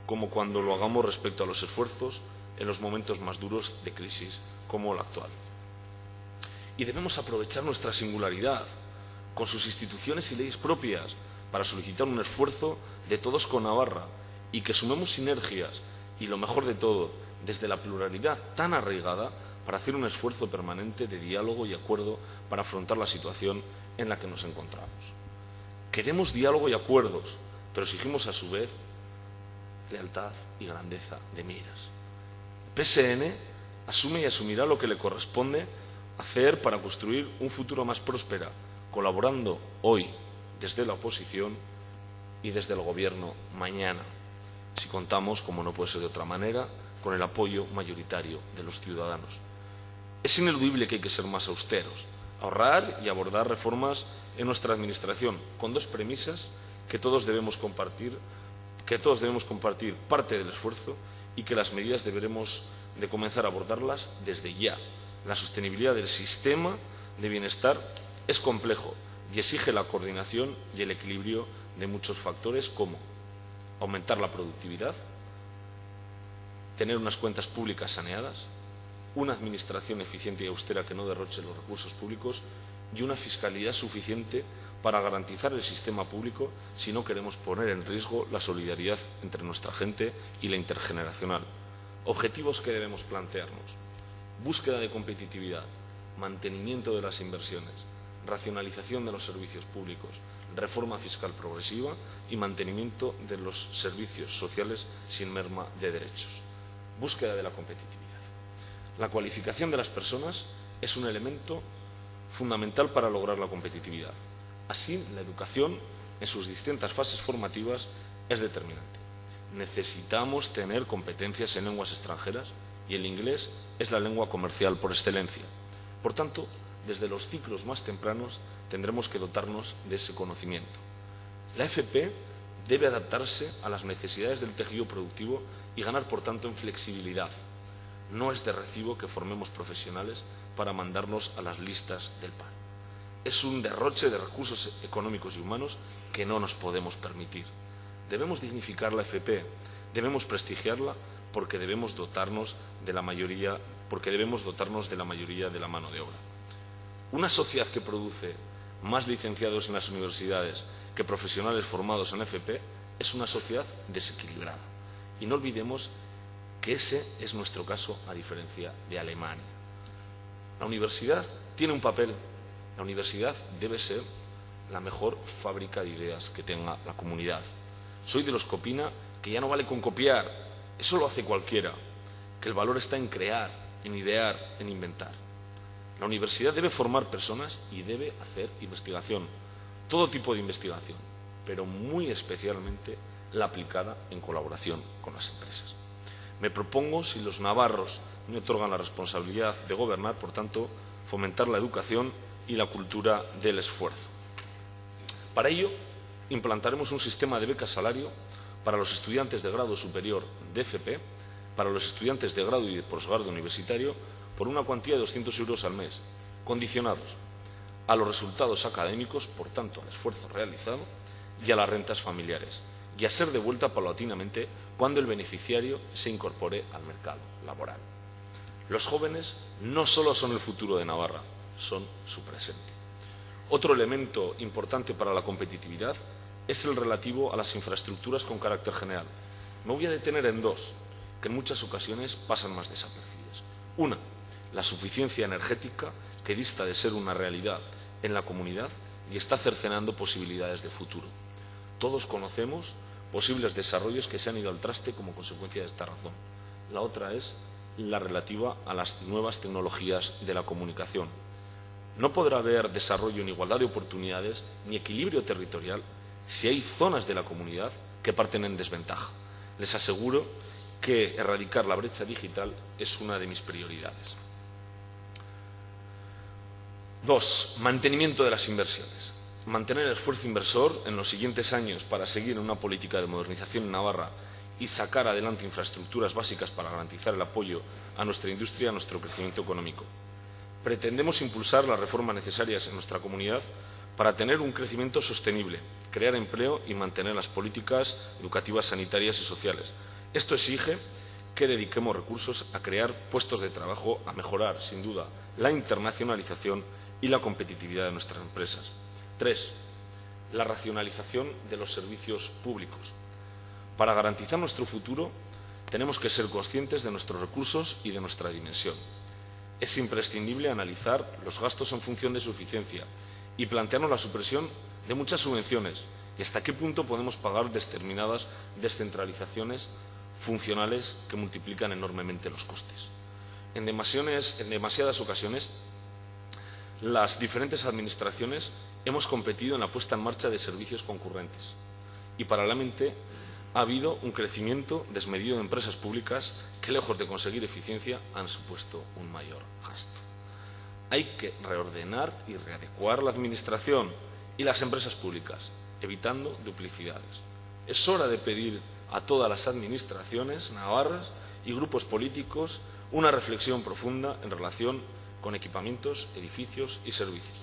como cuando lo hagamos respecto a los esfuerzos en los momentos más duros de crisis como la actual. Y debemos aprovechar nuestra singularidad, con sus instituciones y leyes propias, para solicitar un esfuerzo de todos con Navarra y que sumemos sinergias y, lo mejor de todo, desde la pluralidad tan arraigada, para hacer un esfuerzo permanente de diálogo y acuerdo para afrontar la situación en la que nos encontramos. Queremos diálogo y acuerdos, pero exigimos a su vez lealtad y grandeza de miras. El PSN asume y asumirá lo que le corresponde hacer para construir un futuro más próspero, colaborando hoy desde la oposición y desde el Gobierno mañana, si contamos, como no puede ser de otra manera, con el apoyo mayoritario de los ciudadanos. Es ineludible que hay que ser más austeros, ahorrar y abordar reformas en nuestra Administración, con 2 premisas que todos debemos compartir parte del esfuerzo y que las medidas deberemos de comenzar a abordarlas desde ya. La sostenibilidad del sistema de bienestar es complejo y exige la coordinación y el equilibrio de muchos factores como aumentar la productividad, tener unas cuentas públicas saneadas, una administración eficiente y austera que no derroche los recursos públicos y una fiscalidad suficiente para garantizar el sistema público si no queremos poner en riesgo la solidaridad entre nuestra gente y la intergeneracional. Objetivos que debemos plantearnos: búsqueda de competitividad, mantenimiento de las inversiones, racionalización de los servicios públicos, reforma fiscal progresiva y mantenimiento de los servicios sociales sin merma de derechos. Búsqueda de la competitividad. La cualificación de las personas es un elemento fundamental para lograr la competitividad. Así, la educación, en sus distintas fases formativas, es determinante. Necesitamos tener competencias en lenguas extranjeras y el inglés es la lengua comercial por excelencia. Por tanto, desde los ciclos más tempranos tendremos que dotarnos de ese conocimiento. La FP debe adaptarse a las necesidades del tejido productivo y ganar, por tanto, en flexibilidad. No es de recibo que formemos profesionales para mandarnos a las listas del paro. Es un derroche de recursos económicos y humanos que no nos podemos permitir. Debemos dignificar la FP, debemos prestigiarla porque debemos dotarnos de la mayoría de la mano de obra. Una sociedad que produce más licenciados en las universidades que profesionales formados en FP es una sociedad desequilibrada. Y no olvidemos que ese es nuestro caso a diferencia de Alemania. La universidad tiene un papel. La universidad debe ser la mejor fábrica de ideas que tenga la comunidad. Soy de los que opina que ya no vale con copiar, eso lo hace cualquiera, que el valor está en crear, en idear, en inventar. La universidad debe formar personas y debe hacer investigación, todo tipo de investigación, pero muy especialmente la aplicada en colaboración con las empresas. Me propongo, si los navarros me otorgan la responsabilidad de gobernar, por tanto, fomentar la educación y la cultura del esfuerzo. Para ello, implantaremos un sistema de becas-salario para los estudiantes de grado superior de FP, para los estudiantes de grado y de posgrado universitario, por una cuantía de 200 euros al mes, condicionados a los resultados académicos, por tanto, al esfuerzo realizado, y a las rentas familiares, y a ser devuelta paulatinamente cuando el beneficiario se incorpore al mercado laboral. Los jóvenes no solo son el futuro de Navarra, son su presente. Otro elemento importante para la competitividad es el relativo a las infraestructuras con carácter general. Me voy a detener en dos, que en muchas ocasiones pasan más desapercibidas. Una, la suficiencia energética, que dista de ser una realidad en la comunidad y está cercenando posibilidades de futuro. Todos conocemos posibles desarrollos que se han ido al traste como consecuencia de esta razón. La otra es la relativa a las nuevas tecnologías de la comunicación. No podrá haber desarrollo en igualdad de oportunidades ni equilibrio territorial si hay zonas de la comunidad que parten en desventaja. Les aseguro que erradicar la brecha digital es una de mis prioridades. 2. Mantenimiento de las inversiones. Mantener el esfuerzo inversor en los siguientes años para seguir en una política de modernización en Navarra y sacar adelante infraestructuras básicas para garantizar el apoyo a nuestra industria y a nuestro crecimiento económico. Pretendemos impulsar las reformas necesarias en nuestra comunidad para tener un crecimiento sostenible, crear empleo y mantener las políticas educativas, sanitarias y sociales. Esto exige que dediquemos recursos a crear puestos de trabajo, a mejorar, sin duda, la internacionalización y la competitividad de nuestras empresas. 3. La racionalización de los servicios públicos. Para garantizar nuestro futuro, tenemos que ser conscientes de nuestros recursos y de nuestra dimensión. Es imprescindible analizar los gastos en función de su eficiencia y plantearnos la supresión de muchas subvenciones y hasta qué punto podemos pagar determinadas descentralizaciones funcionales que multiplican enormemente los costes. En demasiadas ocasiones, las diferentes administraciones hemos competido en la puesta en marcha de servicios concurrentes y paralelamente ha habido un crecimiento desmedido de empresas públicas que, lejos de conseguir eficiencia, han supuesto un mayor gasto. Hay que reordenar y readecuar la administración y las empresas públicas, evitando duplicidades. Es hora de pedir a todas las administraciones navarras y grupos políticos una reflexión profunda en relación con equipamientos, edificios y servicios.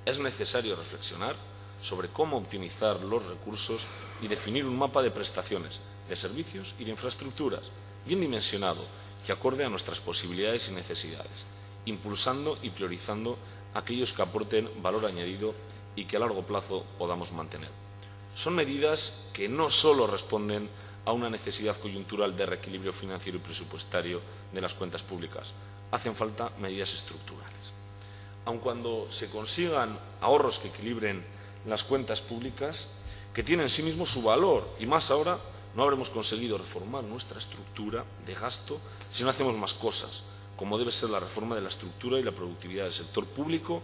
Es necesario reflexionar sobre cómo optimizar los recursos y definir un mapa de prestaciones, de servicios y de infraestructuras bien dimensionado que acorde a nuestras posibilidades y necesidades, impulsando y priorizando aquellos que aporten valor añadido y que a largo plazo podamos mantener. Son medidas que no solo responden a una necesidad coyuntural de reequilibrio financiero y presupuestario de las cuentas públicas. Hacen falta medidas estructurales. Aun cuando se consigan ahorros que equilibren las cuentas públicas, que tienen en sí mismo su valor, y más ahora, no habremos conseguido reformar nuestra estructura de gasto si no hacemos más cosas, como debe ser la reforma de la estructura y la productividad del sector público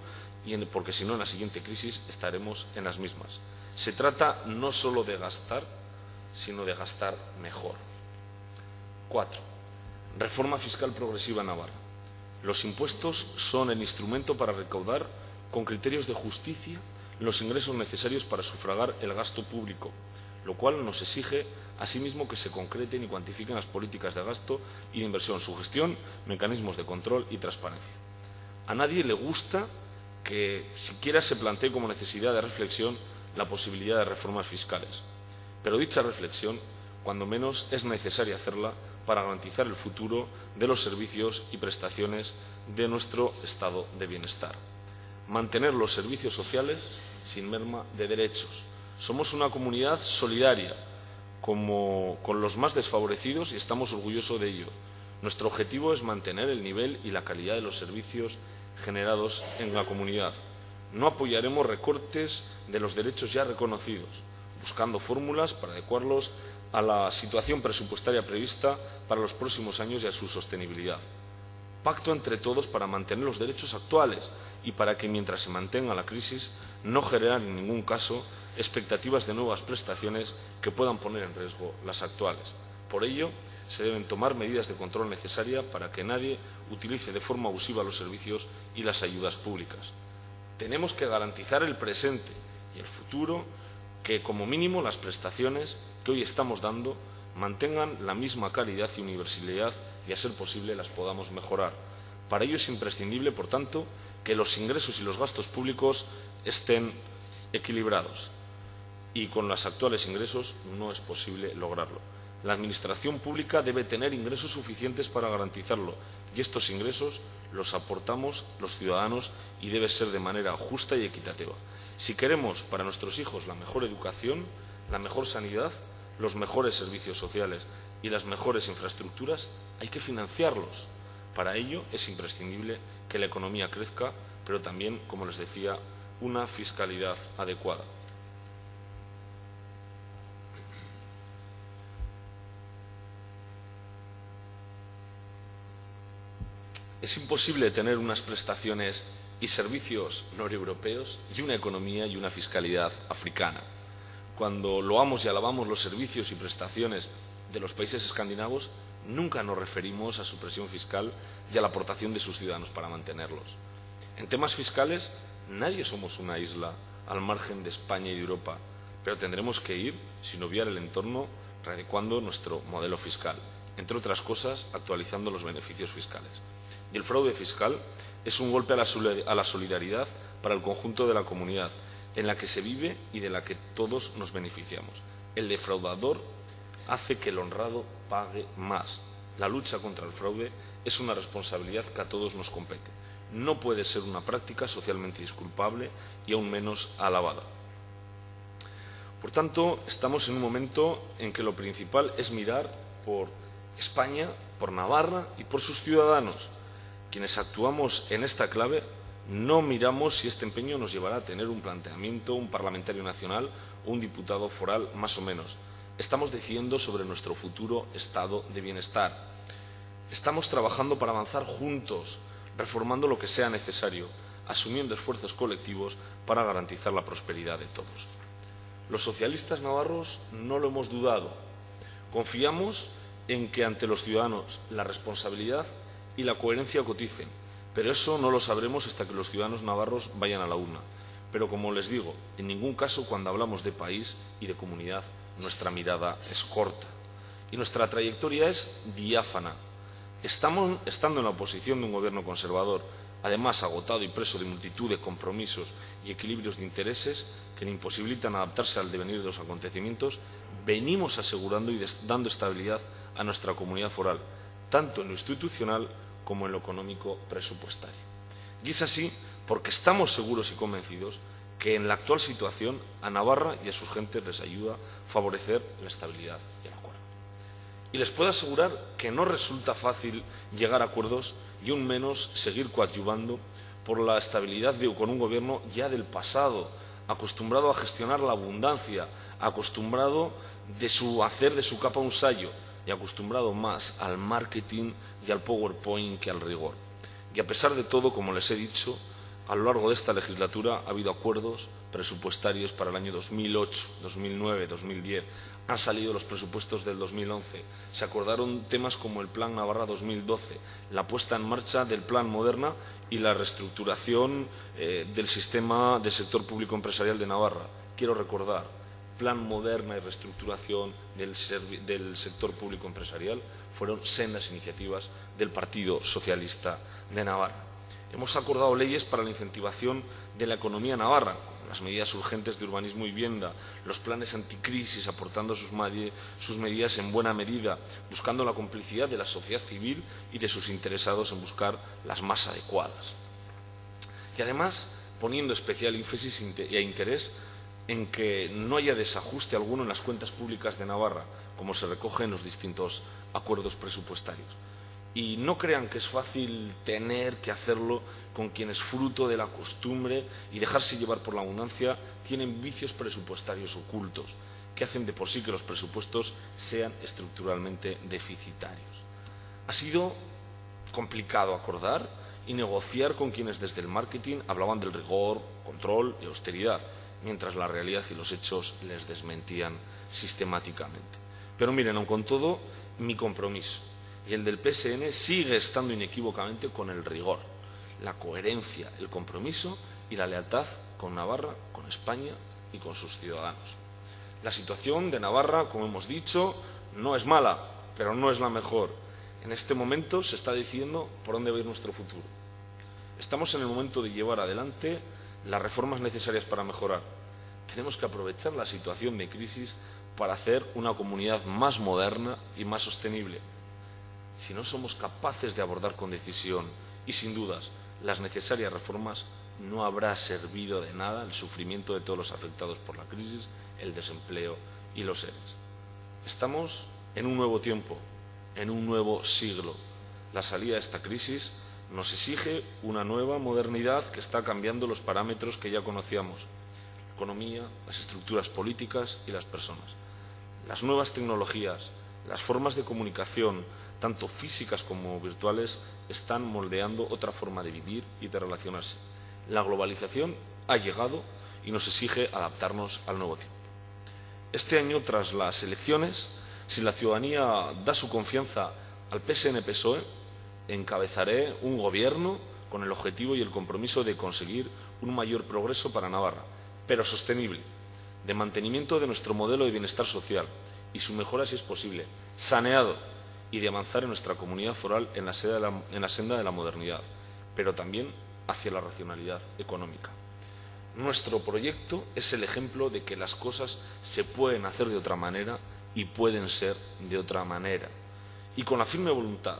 porque si no en la siguiente crisis estaremos en las mismas. Se trata no solo de gastar, sino de gastar mejor. 4. Reforma fiscal progresiva en Navarra. Los impuestos son el instrumento para recaudar con criterios de justicia los ingresos necesarios para sufragar el gasto público, lo cual nos exige asimismo que se concreten y cuantifiquen las políticas de gasto y de inversión, su gestión, mecanismos de control y transparencia. A nadie le gusta que siquiera se plantee como necesidad de reflexión la posibilidad de reformas fiscales, pero dicha reflexión, cuando menos, es necesaria hacerla para garantizar el futuro de los servicios y prestaciones de nuestro estado de bienestar. Mantener los servicios sociales sin merma de derechos. Somos una comunidad solidaria con los más desfavorecidos y estamos orgullosos de ello. Nuestro objetivo es mantener el nivel y la calidad de los servicios generados en la comunidad. No apoyaremos recortes de los derechos ya reconocidos, buscando fórmulas para adecuarlos a la situación presupuestaria prevista para los próximos años y a su sostenibilidad. Pacto entre todos para mantener los derechos actuales y para que, mientras se mantenga la crisis, no generar en ningún caso expectativas de nuevas prestaciones que puedan poner en riesgo las actuales. Por ello, se deben tomar medidas de control necesarias para que nadie utilice de forma abusiva los servicios y las ayudas públicas. Tenemos que garantizar el presente y el futuro, que como mínimo las prestaciones que hoy estamos dando mantengan la misma calidad y universalidad y, a ser posible, las podamos mejorar. Para ello es imprescindible, por tanto, que los ingresos y los gastos públicos estén equilibrados, y con los actuales ingresos no es posible lograrlo. La Administración pública debe tener ingresos suficientes para garantizarlo, y estos ingresos los aportamos los ciudadanos y debe ser de manera justa y equitativa. Si queremos para nuestros hijos la mejor educación, la mejor sanidad, los mejores servicios sociales y las mejores infraestructuras, hay que financiarlos. Para ello es imprescindible que la economía crezca, pero también, como les decía, una fiscalidad adecuada. Es imposible tener unas prestaciones y servicios noreuropeos y una economía y una fiscalidad africana. Cuando loamos y alabamos los servicios y prestaciones de los países escandinavos, nunca nos referimos a su presión fiscal y a la aportación de sus ciudadanos para mantenerlos. En temas fiscales, nadie somos una isla al margen de España y de Europa, pero tendremos que ir, sin obviar el entorno, readecuando nuestro modelo fiscal, entre otras cosas, actualizando los beneficios fiscales. Y el fraude fiscal es un golpe a la solidaridad para el conjunto de la comunidad, en la que se vive y de la que todos nos beneficiamos. El defraudador hace que el honrado pague más. La lucha contra el fraude es una responsabilidad que a todos nos compete. No puede ser una práctica socialmente disculpable y aún menos alabada. Por tanto, estamos en un momento en que lo principal es mirar por España, por Navarra y por sus ciudadanos. Quienes actuamos en esta clave no miramos si este empeño nos llevará a tener un planteamiento, un parlamentario nacional o un diputado foral más o menos. Estamos decidiendo sobre nuestro futuro estado de bienestar. Estamos trabajando para avanzar juntos, reformando lo que sea necesario, asumiendo esfuerzos colectivos para garantizar la prosperidad de todos. Los socialistas navarros no lo hemos dudado. Confiamos en que ante los ciudadanos la responsabilidad y la coherencia coticen, pero eso no lo sabremos hasta que los ciudadanos navarros vayan a la urna. Pero, como les digo, en ningún caso cuando hablamos de país y de comunidad nuestra mirada es corta y nuestra trayectoria es diáfana. Estando en la oposición de un gobierno conservador, además agotado y preso de multitud de compromisos y equilibrios de intereses que le imposibilitan adaptarse al devenir de los acontecimientos, venimos asegurando y dando estabilidad a nuestra comunidad foral, tanto en lo institucional como en lo económico presupuestario. Y es así porque estamos seguros y convencidos que en la actual situación a Navarra y a sus gentes les ayuda a favorecer la estabilidad y el acuerdo. Y les puedo asegurar que no resulta fácil llegar a acuerdos y aún menos seguir coadyuvando por la estabilidad con un gobierno ya del pasado, acostumbrado a gestionar la abundancia, acostumbrado a hacer de su capa un sayo y acostumbrado más al marketing y al PowerPoint que al rigor. Y a pesar de todo, como les he dicho, a lo largo de esta legislatura ha habido acuerdos presupuestarios para el año 2008, 2009, 2010. Han salido los presupuestos del 2011. Se acordaron temas como el Plan Navarra 2012, la puesta en marcha del Plan Moderna y la reestructuración del sistema del sector público empresarial de Navarra. Quiero recordar, Plan Moderna y reestructuración del sector público empresarial fueron sendas iniciativas del Partido Socialista de Navarra. Hemos acordado leyes para la incentivación de la economía navarra, las medidas urgentes de urbanismo y vivienda, los planes anticrisis aportando sus medidas en buena medida, buscando la complicidad de la sociedad civil y de sus interesados en buscar las más adecuadas. Y además, poniendo especial énfasis e interés en que no haya desajuste alguno en las cuentas públicas de Navarra, como se recoge en los distintos acuerdos presupuestarios. Y no crean que es fácil tener que hacerlo con quienes, fruto de la costumbre y dejarse llevar por la abundancia, tienen vicios presupuestarios ocultos que hacen de por sí que los presupuestos sean estructuralmente deficitarios. Ha sido complicado acordar y negociar con quienes desde el marketing hablaban del rigor, control y austeridad, mientras la realidad y los hechos les desmentían sistemáticamente. Pero miren, aun con todo, mi compromiso y el del PSN sigue estando inequívocamente con el rigor, la coherencia, el compromiso y la lealtad con Navarra, con España y con sus ciudadanos. La situación de Navarra, como hemos dicho, no es mala, pero no es la mejor. En este momento se está decidiendo por dónde va a ir nuestro futuro. Estamos en el momento de llevar adelante las reformas necesarias para mejorar. Tenemos que aprovechar la situación de crisis para hacer una comunidad más moderna y más sostenible. Si no somos capaces de abordar con decisión y sin dudas las necesarias reformas, no habrá servido de nada el sufrimiento de todos los afectados por la crisis, el desempleo y los ERES. Estamos en un nuevo tiempo, en un nuevo siglo. La salida de esta crisis nos exige una nueva modernidad que está cambiando los parámetros que ya conocíamos: la economía, las estructuras políticas y las personas. Las nuevas tecnologías, las formas de comunicación, tanto físicas como virtuales, están moldeando otra forma de vivir y de relacionarse. La globalización ha llegado y nos exige adaptarnos al nuevo tiempo. Este año, tras las elecciones, si la ciudadanía da su confianza al PSN-PSOE, encabezaré un gobierno con el objetivo y el compromiso de conseguir un mayor progreso para Navarra, pero sostenible, de mantenimiento de nuestro modelo de bienestar social y su mejora, si es posible, saneado, y de avanzar en nuestra comunidad foral en la senda de la modernidad, pero también hacia la racionalidad económica. Nuestro proyecto es el ejemplo de que las cosas se pueden hacer de otra manera y pueden ser de otra manera. Y con la firme voluntad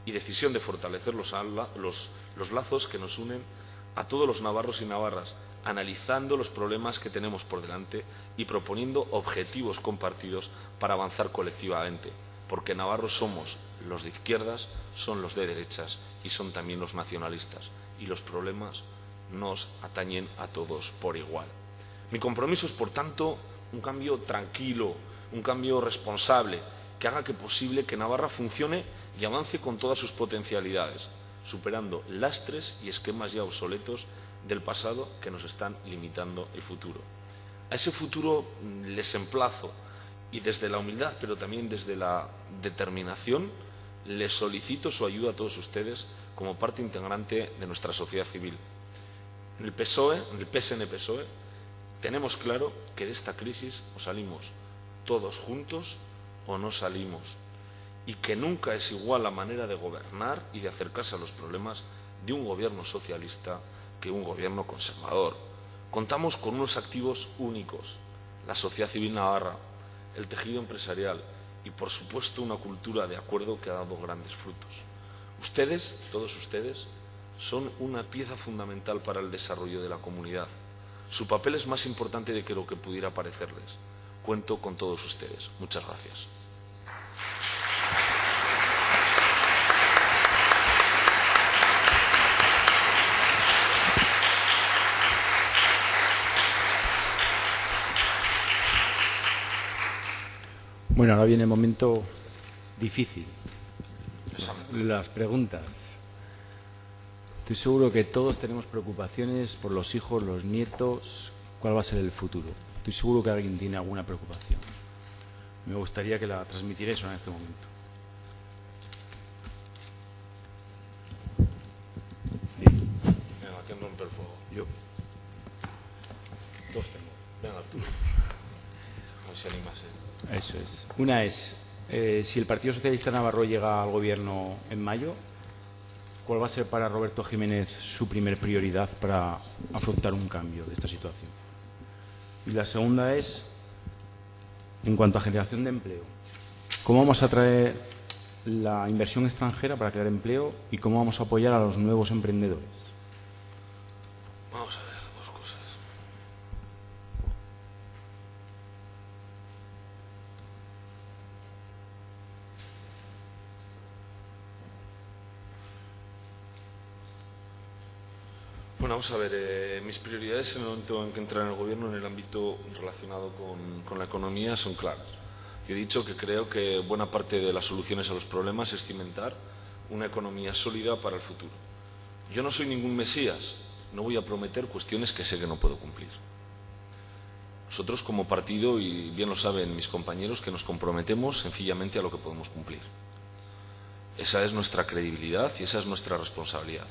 y decisión de fortalecer los lazos que nos unen a todos los navarros y navarras, analizando los problemas que tenemos por delante y proponiendo objetivos compartidos para avanzar colectivamente, porque navarros somos los de izquierdas, son los de derechas y son también los nacionalistas, y los problemas nos atañen a todos por igual. Mi compromiso es, por tanto, un cambio tranquilo, un cambio responsable, que haga posible que Navarra funcione y avance con todas sus potencialidades, superando lastres y esquemas ya obsoletos del pasado que nos están limitando el futuro. A ese futuro les emplazo y desde la humildad, pero también desde la determinación, les solicito su ayuda a todos ustedes como parte integrante de nuestra sociedad civil. En el PSOE, en el PSN-PSOE, tenemos claro que de esta crisis o salimos todos juntos o no salimos, y que nunca es igual la manera de gobernar y de acercarse a los problemas de un gobierno socialista que un gobierno conservador. Contamos con unos activos únicos: la sociedad civil navarra, el tejido empresarial y, por supuesto, una cultura de acuerdo que ha dado grandes frutos. Ustedes, todos ustedes, son una pieza fundamental para el desarrollo de la comunidad. Su papel es más importante de lo que pudiera parecerles. Cuento con todos ustedes. Muchas gracias. Bueno, ahora viene el momento difícil. Las preguntas. Estoy seguro que todos tenemos preocupaciones por los hijos, los nietos, cuál va a ser el futuro. Estoy seguro que alguien tiene alguna preocupación. Me gustaría que la transmitierais en este momento. Venga, ¿quién rompe el fuego? Yo. Dos tengo. Venga, tú. No se animase. Eso es. Una es, si el Partido Socialista Navarro llega al gobierno en mayo, ¿cuál va a ser para Roberto Jiménez su primer prioridad para afrontar un cambio de esta situación? Y la segunda es, en cuanto a generación de empleo, ¿cómo vamos a atraer la inversión extranjera para crear empleo y cómo vamos a apoyar a los nuevos emprendedores? Vamos a ver, dos cosas. Bueno, vamos a ver, mis prioridades en el momento en que entra en el gobierno en el ámbito relacionado con la economía son claras. Yo he dicho que creo que buena parte de las soluciones a los problemas es cimentar una economía sólida para el futuro. Yo no soy ningún mesías, no voy a prometer cuestiones que sé que no puedo cumplir. Nosotros como partido, y bien lo saben mis compañeros, que nos comprometemos sencillamente a lo que podemos cumplir. Esa es nuestra credibilidad y esa es nuestra responsabilidad.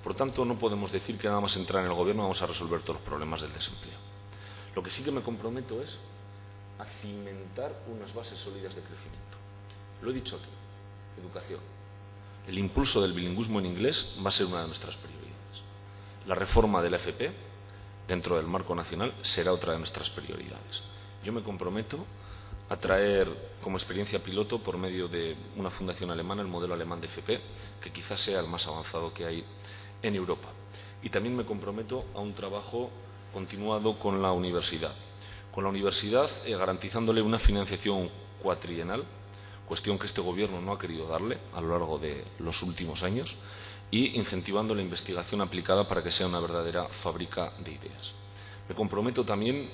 Por tanto, no podemos decir que nada más entrar en el gobierno vamos a resolver todos los problemas del desempleo. Lo que sí que me comprometo es a cimentar unas bases sólidas de crecimiento. Lo he dicho aquí, educación. El impulso del bilingüismo en inglés va a ser una de nuestras prioridades. La reforma del FP, dentro del marco nacional, será otra de nuestras prioridades. Yo me comprometo a traer como experiencia piloto, por medio de una fundación alemana, el modelo alemán de FP, que quizás sea el más avanzado que hay en Europa. Y también me comprometo a un trabajo continuado con la universidad. Con la universidad garantizándole una financiación cuatrienal, cuestión que este Gobierno no ha querido darle a lo largo de los últimos años, y incentivando la investigación aplicada para que sea una verdadera fábrica de ideas. Me comprometo también,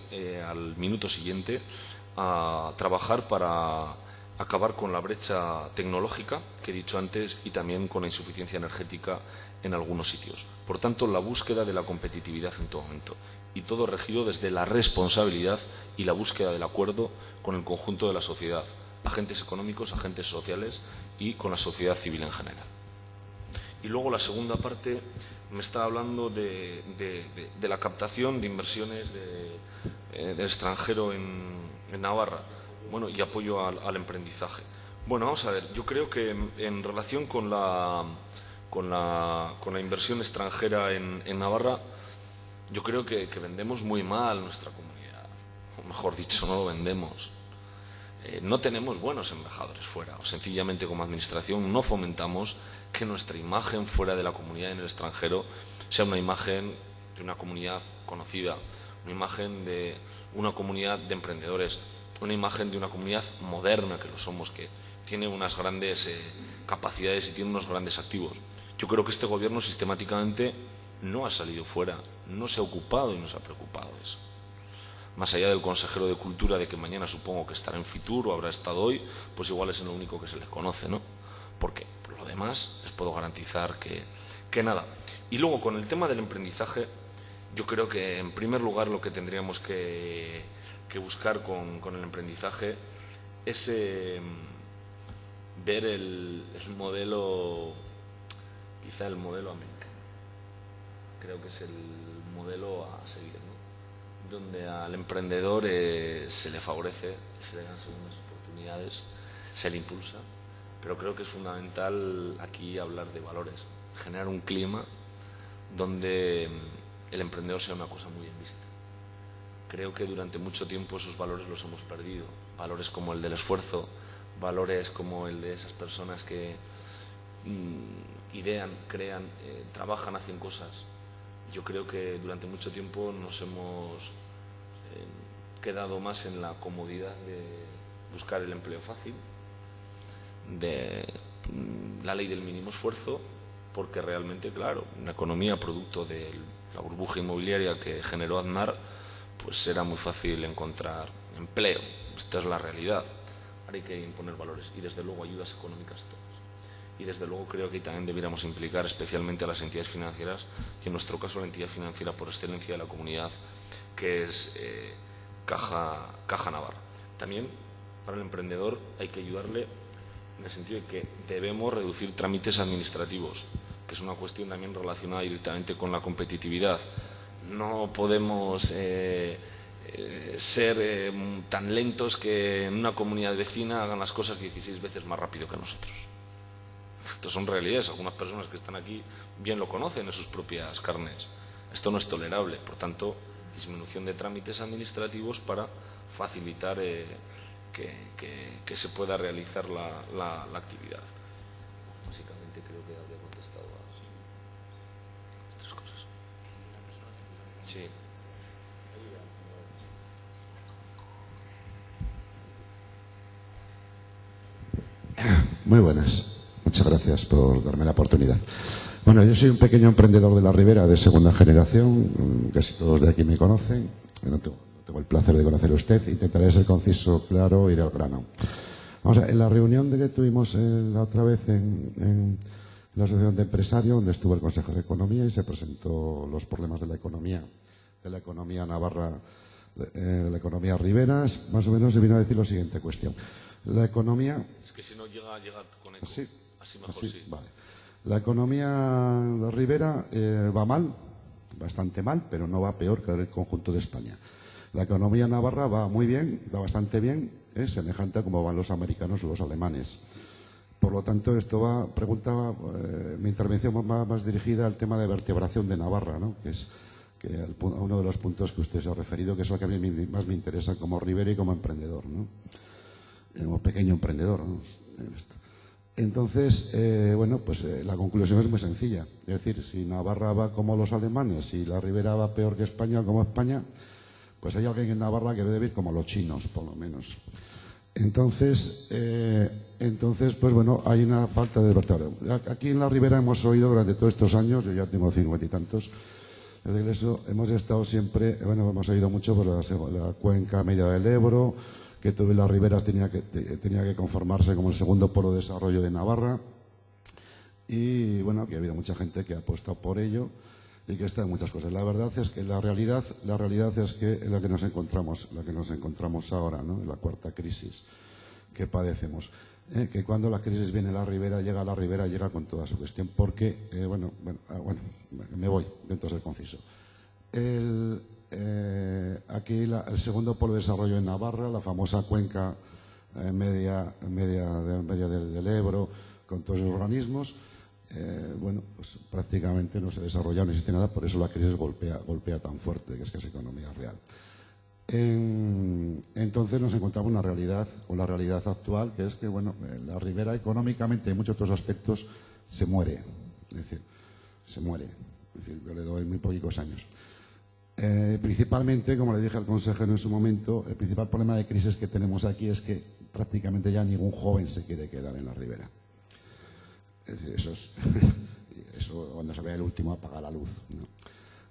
al minuto siguiente, a trabajar para acabar con la brecha tecnológica que he dicho antes y también con la insuficiencia energética en algunos sitios. Por tanto, la búsqueda de la competitividad en todo momento, y todo regido desde la responsabilidad y la búsqueda del acuerdo con el conjunto de la sociedad, agentes económicos, agentes sociales y con la sociedad civil en general. Y luego la segunda parte me está hablando de la captación de inversiones del extranjero en Navarra, bueno, y apoyo al emprendizaje. Bueno, vamos a ver, yo creo que en relación con la inversión extranjera en Navarra, yo creo que vendemos muy mal nuestra comunidad, o mejor dicho, no lo vendemos. No tenemos buenos embajadores fuera, o sencillamente como administración no fomentamos que nuestra imagen fuera de la comunidad en el extranjero sea una imagen de una comunidad conocida, una imagen de una comunidad de emprendedores, una imagen de una comunidad moderna, que lo somos, que tiene unas grandes capacidades y tiene unos grandes activos. Yo creo que este Gobierno sistemáticamente no ha salido fuera, no se ha ocupado y no se ha preocupado de eso. Más allá del consejero de Cultura, de que mañana supongo que estará en Fitur o habrá estado hoy, pues igual es lo único que se les conoce, ¿no? Porque por lo demás les puedo garantizar que nada. Y luego con el tema del emprendizaje, yo creo que en primer lugar lo que tendríamos que buscar con el emprendizaje es ver el modelo, quizá el modelo americano. Creo que es el modelo a seguir, ¿no? Donde al emprendedor se le favorece, se le dan segundas oportunidades, se le impulsa, pero creo que es fundamental aquí hablar de valores, generar un clima donde el emprendedor sea una cosa muy bien vista. Creo que durante mucho tiempo esos valores los hemos perdido, valores como el del esfuerzo, valores como el de esas personas que idean, crean, trabajan, hacen cosas. Yo creo que durante mucho tiempo nos hemos quedado más en la comodidad de buscar el empleo fácil, de la ley del mínimo esfuerzo, porque realmente, claro, una economía producto de la burbuja inmobiliaria que generó Aznar, pues era muy fácil encontrar empleo. Esta es la realidad. Ahora hay que imponer valores y desde luego ayudas económicas todas. y desde luego creo que también debiéramos implicar especialmente a las entidades financieras, y en nuestro caso la entidad financiera por excelencia de la comunidad, que es Caja Navarra. También para el emprendedor hay que ayudarle en el sentido de que debemos reducir trámites administrativos, que es una cuestión también relacionada directamente con la competitividad. No podemos ser tan lentos que en una comunidad vecina hagan las cosas 16 veces más rápido que nosotros. Esto son realidades. Algunas personas que están aquí bien lo conocen en sus propias carnes. Esto no es tolerable. Por tanto, disminución de trámites administrativos para facilitar que se pueda realizar la actividad. Básicamente creo que habría contestado a estas cosas. Sí. Muy buenas. Muchas gracias por darme la oportunidad. Bueno, yo soy un pequeño emprendedor de la Ribera de segunda generación. Casi todos de aquí me conocen. No tengo el placer de conocer a usted. Intentaré ser conciso, claro, ir al grano. Vamos a ver, en la reunión que tuvimos la otra vez en la Asociación de Empresarios, donde estuvo el consejero de Economía y se presentó los problemas de la economía navarra, de la economía ribera, más o menos se vino a decir la siguiente cuestión. La economía... Es que si no llega con eco. ¿Así? Así mejor, ¿Así? sí. Vale. La economía ribera va mal, bastante mal, pero no va peor que el conjunto de España. La economía navarra va muy bien, va bastante bien, es semejante a como van los americanos o los alemanes. Por lo tanto, preguntaba, mi intervención va más dirigida al tema de vertebración de Navarra, ¿no? Que es uno de los puntos que usted se ha referido, que es lo que a mí más me interesa como ribera y como emprendedor, ¿no? Como pequeño emprendedor, ¿no? Entonces, la conclusión es muy sencilla. Es decir, si Navarra va como los alemanes y la Ribera va peor que España, como España, pues hay alguien en Navarra que debe ir como los chinos, por lo menos. Entonces, hay una falta de vertebración. Aquí en la Ribera hemos oído durante todos estos años, yo ya tengo 50 y tantos, desde eso hemos estado siempre, hemos oído mucho por la cuenca media del Ebro, que la Ribera tenía que conformarse como el segundo polo de desarrollo de Navarra, y que ha habido mucha gente que ha apostado por ello y que está en muchas cosas. La verdad es que la realidad es que es la que nos encontramos ahora, ¿no? En la cuarta crisis que padecemos. Que cuando la crisis viene a la Ribera llega con toda su cuestión, porque, me voy, intento ser conciso. Aquí el segundo polo de desarrollo en Navarra, la famosa cuenca media del Ebro, con todos los organismos, pues prácticamente no se ha desarrollado, no existe nada, por eso la crisis golpea tan fuerte, que es economía real. Entonces nos encontramos con la realidad actual, que es que la Ribera económicamente en muchos otros aspectos se muere, yo le doy muy poquitos años. Principalmente, como le dije al consejero en su momento, el principal problema de crisis que tenemos aquí es que prácticamente ya ningún joven se quiere quedar en la Ribera. Es decir, eso cuando se vea el último apaga la luz, ¿no?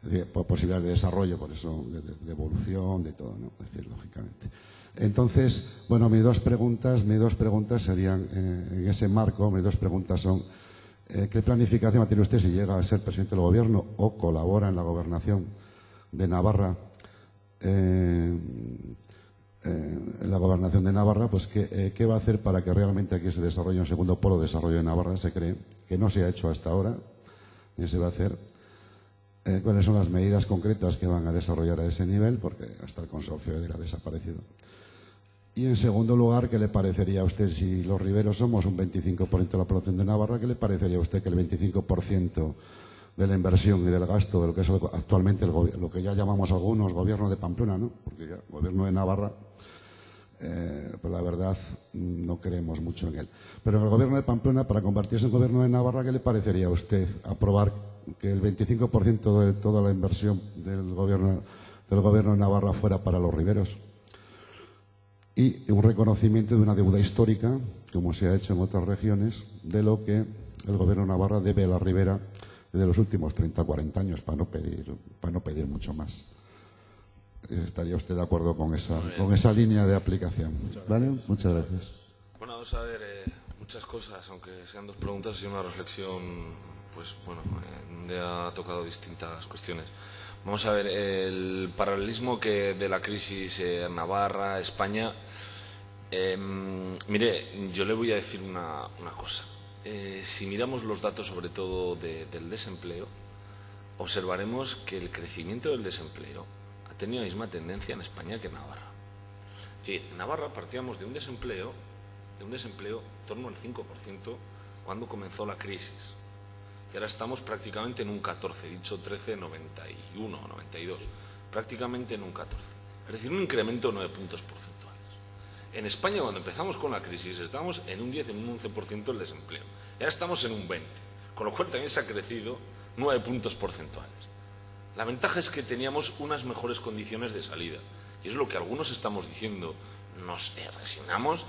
Es decir, por posibilidades de desarrollo, por eso, de evolución, de todo, ¿no? Es decir, lógicamente. Entonces, mis dos preguntas serían, en ese marco, mis dos preguntas son, ¿qué planificación tiene usted si llega a ser presidente del gobierno o colabora en la gobernación de Navarra? La gobernación de Navarra, pues ¿qué va a hacer para que realmente aquí se desarrolle un segundo polo de desarrollo de Navarra? Se cree que no se ha hecho hasta ahora, ni se va a hacer. ¿Cuáles son las medidas concretas que van a desarrollar a ese nivel? Porque hasta el consorcio ha desaparecido. Y en segundo lugar, ¿qué le parecería a usted si los riberos somos un 25% de la población de Navarra? ¿Qué le parecería a usted que el 25% de la inversión y del gasto de lo que es actualmente lo que ya llamamos algunos gobierno de Pamplona, ¿no? Porque ya el gobierno de Navarra, pues la verdad no creemos mucho en él. Pero en el gobierno de Pamplona, para convertirse en gobierno de Navarra, ¿qué le parecería a usted aprobar que el 25% de toda la inversión del gobierno de Navarra fuera para los riberos? Y un reconocimiento de una deuda histórica, como se ha hecho en otras regiones, de lo que el gobierno de Navarra debe a la Ribera de los últimos 30 o 40 años, para no pedir mucho más. ¿Estaría usted de acuerdo con esa línea de aplicación? ¿Vale? Muchas gracias. Bueno, vamos a ver, muchas cosas, aunque sean dos preguntas y una reflexión, pues bueno, donde ha tocado distintas cuestiones. Vamos a ver, el paralelismo de la crisis en Navarra, España. Mire, yo le voy a decir una cosa. Si miramos los datos, sobre todo del desempleo, observaremos que el crecimiento del desempleo ha tenido la misma tendencia en España que en Navarra. Es decir, en Navarra partíamos de un desempleo en torno al 5% cuando comenzó la crisis. Y ahora estamos prácticamente en un 14, dicho 13, 91 o 92, prácticamente en un 14. Es decir, un incremento de 9 puntos porcentuales. En España, cuando empezamos con la crisis, estábamos en un 10, en un 11% el desempleo. Y ahora estamos en un 20, con lo cual también se ha crecido 9 puntos porcentuales. La ventaja es que teníamos unas mejores condiciones de salida. Y es lo que algunos estamos diciendo. Nos resignamos,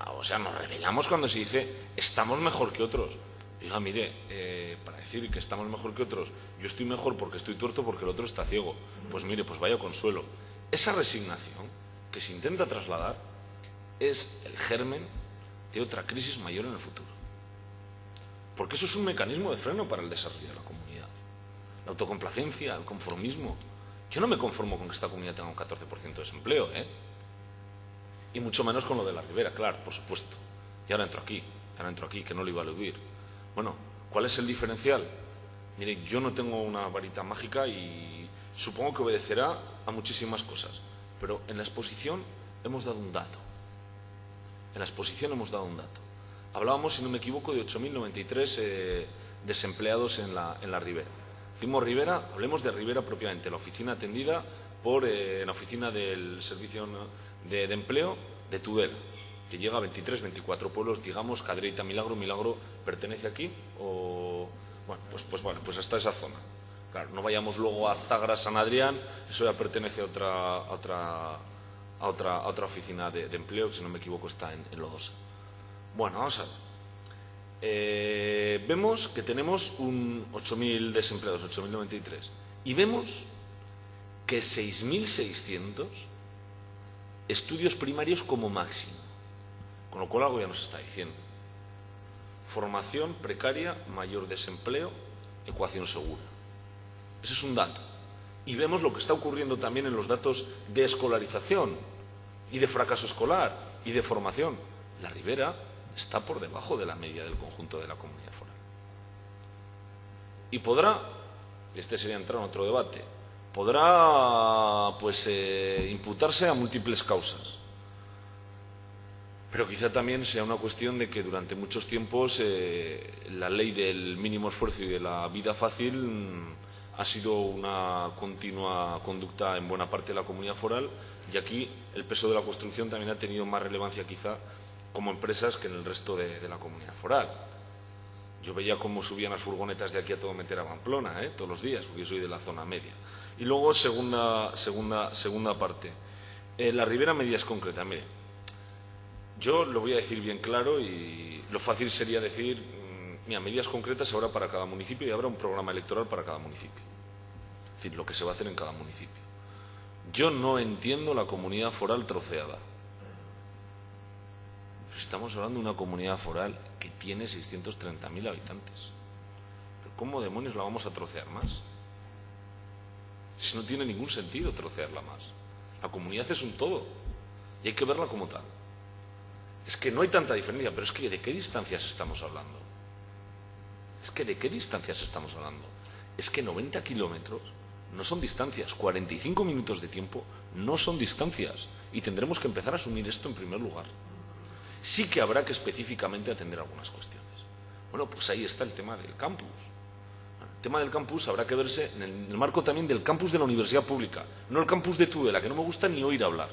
nos rebelamos cuando se dice estamos mejor que otros. Diga, mire, para decir que estamos mejor que otros, yo estoy mejor porque estoy tuerto porque el otro está ciego. Pues mire, pues vaya consuelo. Esa resignación que se intenta trasladar es el germen de otra crisis mayor en el futuro. Porque eso es un mecanismo de freno para el desarrollo de la comunidad. La autocomplacencia, el conformismo. Yo no me conformo con que esta comunidad tenga un 14% de desempleo, Y mucho menos con lo de la Ribera, claro, por supuesto. Y ahora entro aquí, que no lo iba a eludir. Bueno, ¿cuál es el diferencial? Mire, yo no tengo una varita mágica y supongo que obedecerá a muchísimas cosas. Pero en la exposición hemos dado un dato. Hablábamos, si no me equivoco, de 8.093 desempleados en la Ribera. Decimos Ribera, hablemos de Ribera propiamente, la oficina atendida por la oficina del Servicio de Empleo de Tudela, que llega a 23, 24 pueblos, digamos, Cadreita, Milagro ¿pertenece aquí? O bueno, pues hasta esa zona. Claro, no vayamos luego a Zagra, San Adrián, eso ya pertenece a otra oficina de empleo, que si no me equivoco está en Lodosa. Bueno, vamos a ver. Vemos que tenemos un 8.000 desempleados, 8.093, y vemos que 6.600 estudios primarios como máximo, con lo cual algo ya nos está diciendo. Formación precaria, mayor desempleo, ecuación segura. Ese es un dato. Y vemos lo que está ocurriendo también en los datos de escolarización y de fracaso escolar y de formación. La Ribera está por debajo de la media del conjunto de la comunidad foral. Y podrá, y este sería entrar en otro debate, podrá imputarse a múltiples causas. Pero quizá también sea una cuestión de que durante muchos tiempos la ley del mínimo esfuerzo y de la vida fácil ha sido una continua conducta en buena parte de la comunidad foral, y aquí el peso de la construcción también ha tenido más relevancia quizá como empresas que en el resto de la comunidad foral. Yo veía cómo subían las furgonetas de aquí a todo meter a Pamplona, todos los días, porque yo soy de la zona media. Y luego, segunda parte. La Ribera, medidas concretas. Mire, yo lo voy a decir bien claro y lo fácil sería decir, mira, medidas concretas habrá para cada municipio y habrá un programa electoral para cada municipio. Es decir, lo que se va a hacer en cada municipio. Yo no entiendo la comunidad foral troceada. Estamos hablando de una comunidad foral que tiene 630.000 habitantes. ¿Pero cómo demonios la vamos a trocear más? Si no tiene ningún sentido trocearla más. La comunidad es un todo y hay que verla como tal. Es que no hay tanta diferencia, pero es que ¿de qué distancias estamos hablando? Es que 90 kilómetros no son distancias, 45 minutos de tiempo no son distancias, y tendremos que empezar a asumir esto en primer lugar. Sí que habrá que específicamente atender algunas cuestiones. Bueno, pues ahí está el tema del campus. El tema del campus habrá que verse en el marco también del campus de la universidad pública, no el campus de Tudela, que no me gusta ni oír hablar.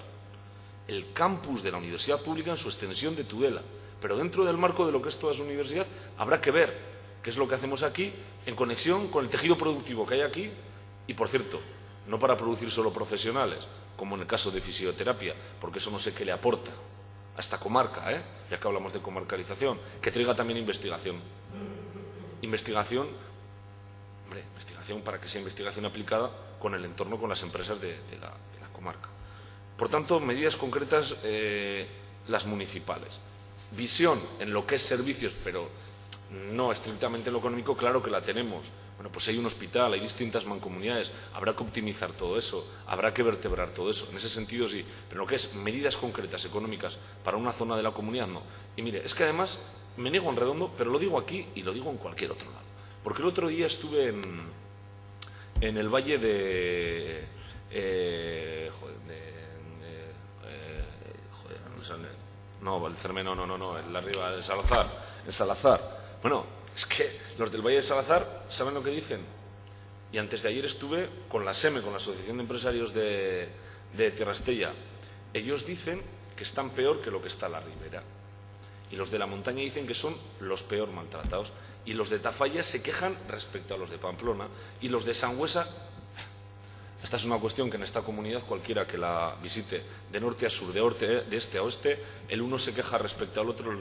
El campus de la universidad pública en su extensión de Tudela. Pero dentro del marco de lo que es toda su universidad, habrá que ver qué es lo que hacemos aquí en conexión con el tejido productivo que hay aquí. Y, por cierto, no para producir solo profesionales, como en el caso de fisioterapia, porque eso no sé qué le aporta a esta comarca, ya que hablamos de comarcalización, que traiga también investigación. Investigación para que sea investigación aplicada con el entorno, con las empresas de la comarca. Por tanto, medidas concretas, las municipales. visión en lo que es servicios, pero no estrictamente en lo económico, claro que la tenemos. Bueno, pues hay un hospital, hay distintas mancomunidades, habrá que optimizar todo eso, habrá que vertebrar todo eso. En ese sentido sí, pero lo que es medidas concretas económicas para una zona de la comunidad, no. Y mire, es que además me niego en redondo, pero lo digo aquí y lo digo en cualquier otro lado. Porque el otro día estuve en el valle de... no, Valcerme, no, el de arriba, el Salazar. Bueno, es que los del Valle de Salazar, ¿saben lo que dicen? Y antes de ayer estuve con la SEME, con la Asociación de Empresarios de Tierra Estella. Ellos dicen que están peor que lo que está a la ribera. Y los de la montaña dicen que son los peor maltratados. Y los de Tafalla se quejan respecto a los de Pamplona. Y los de Sangüesa... Esta es una cuestión que en esta comunidad cualquiera que la visite de norte a sur, de este a oeste, el uno se queja respecto al otro,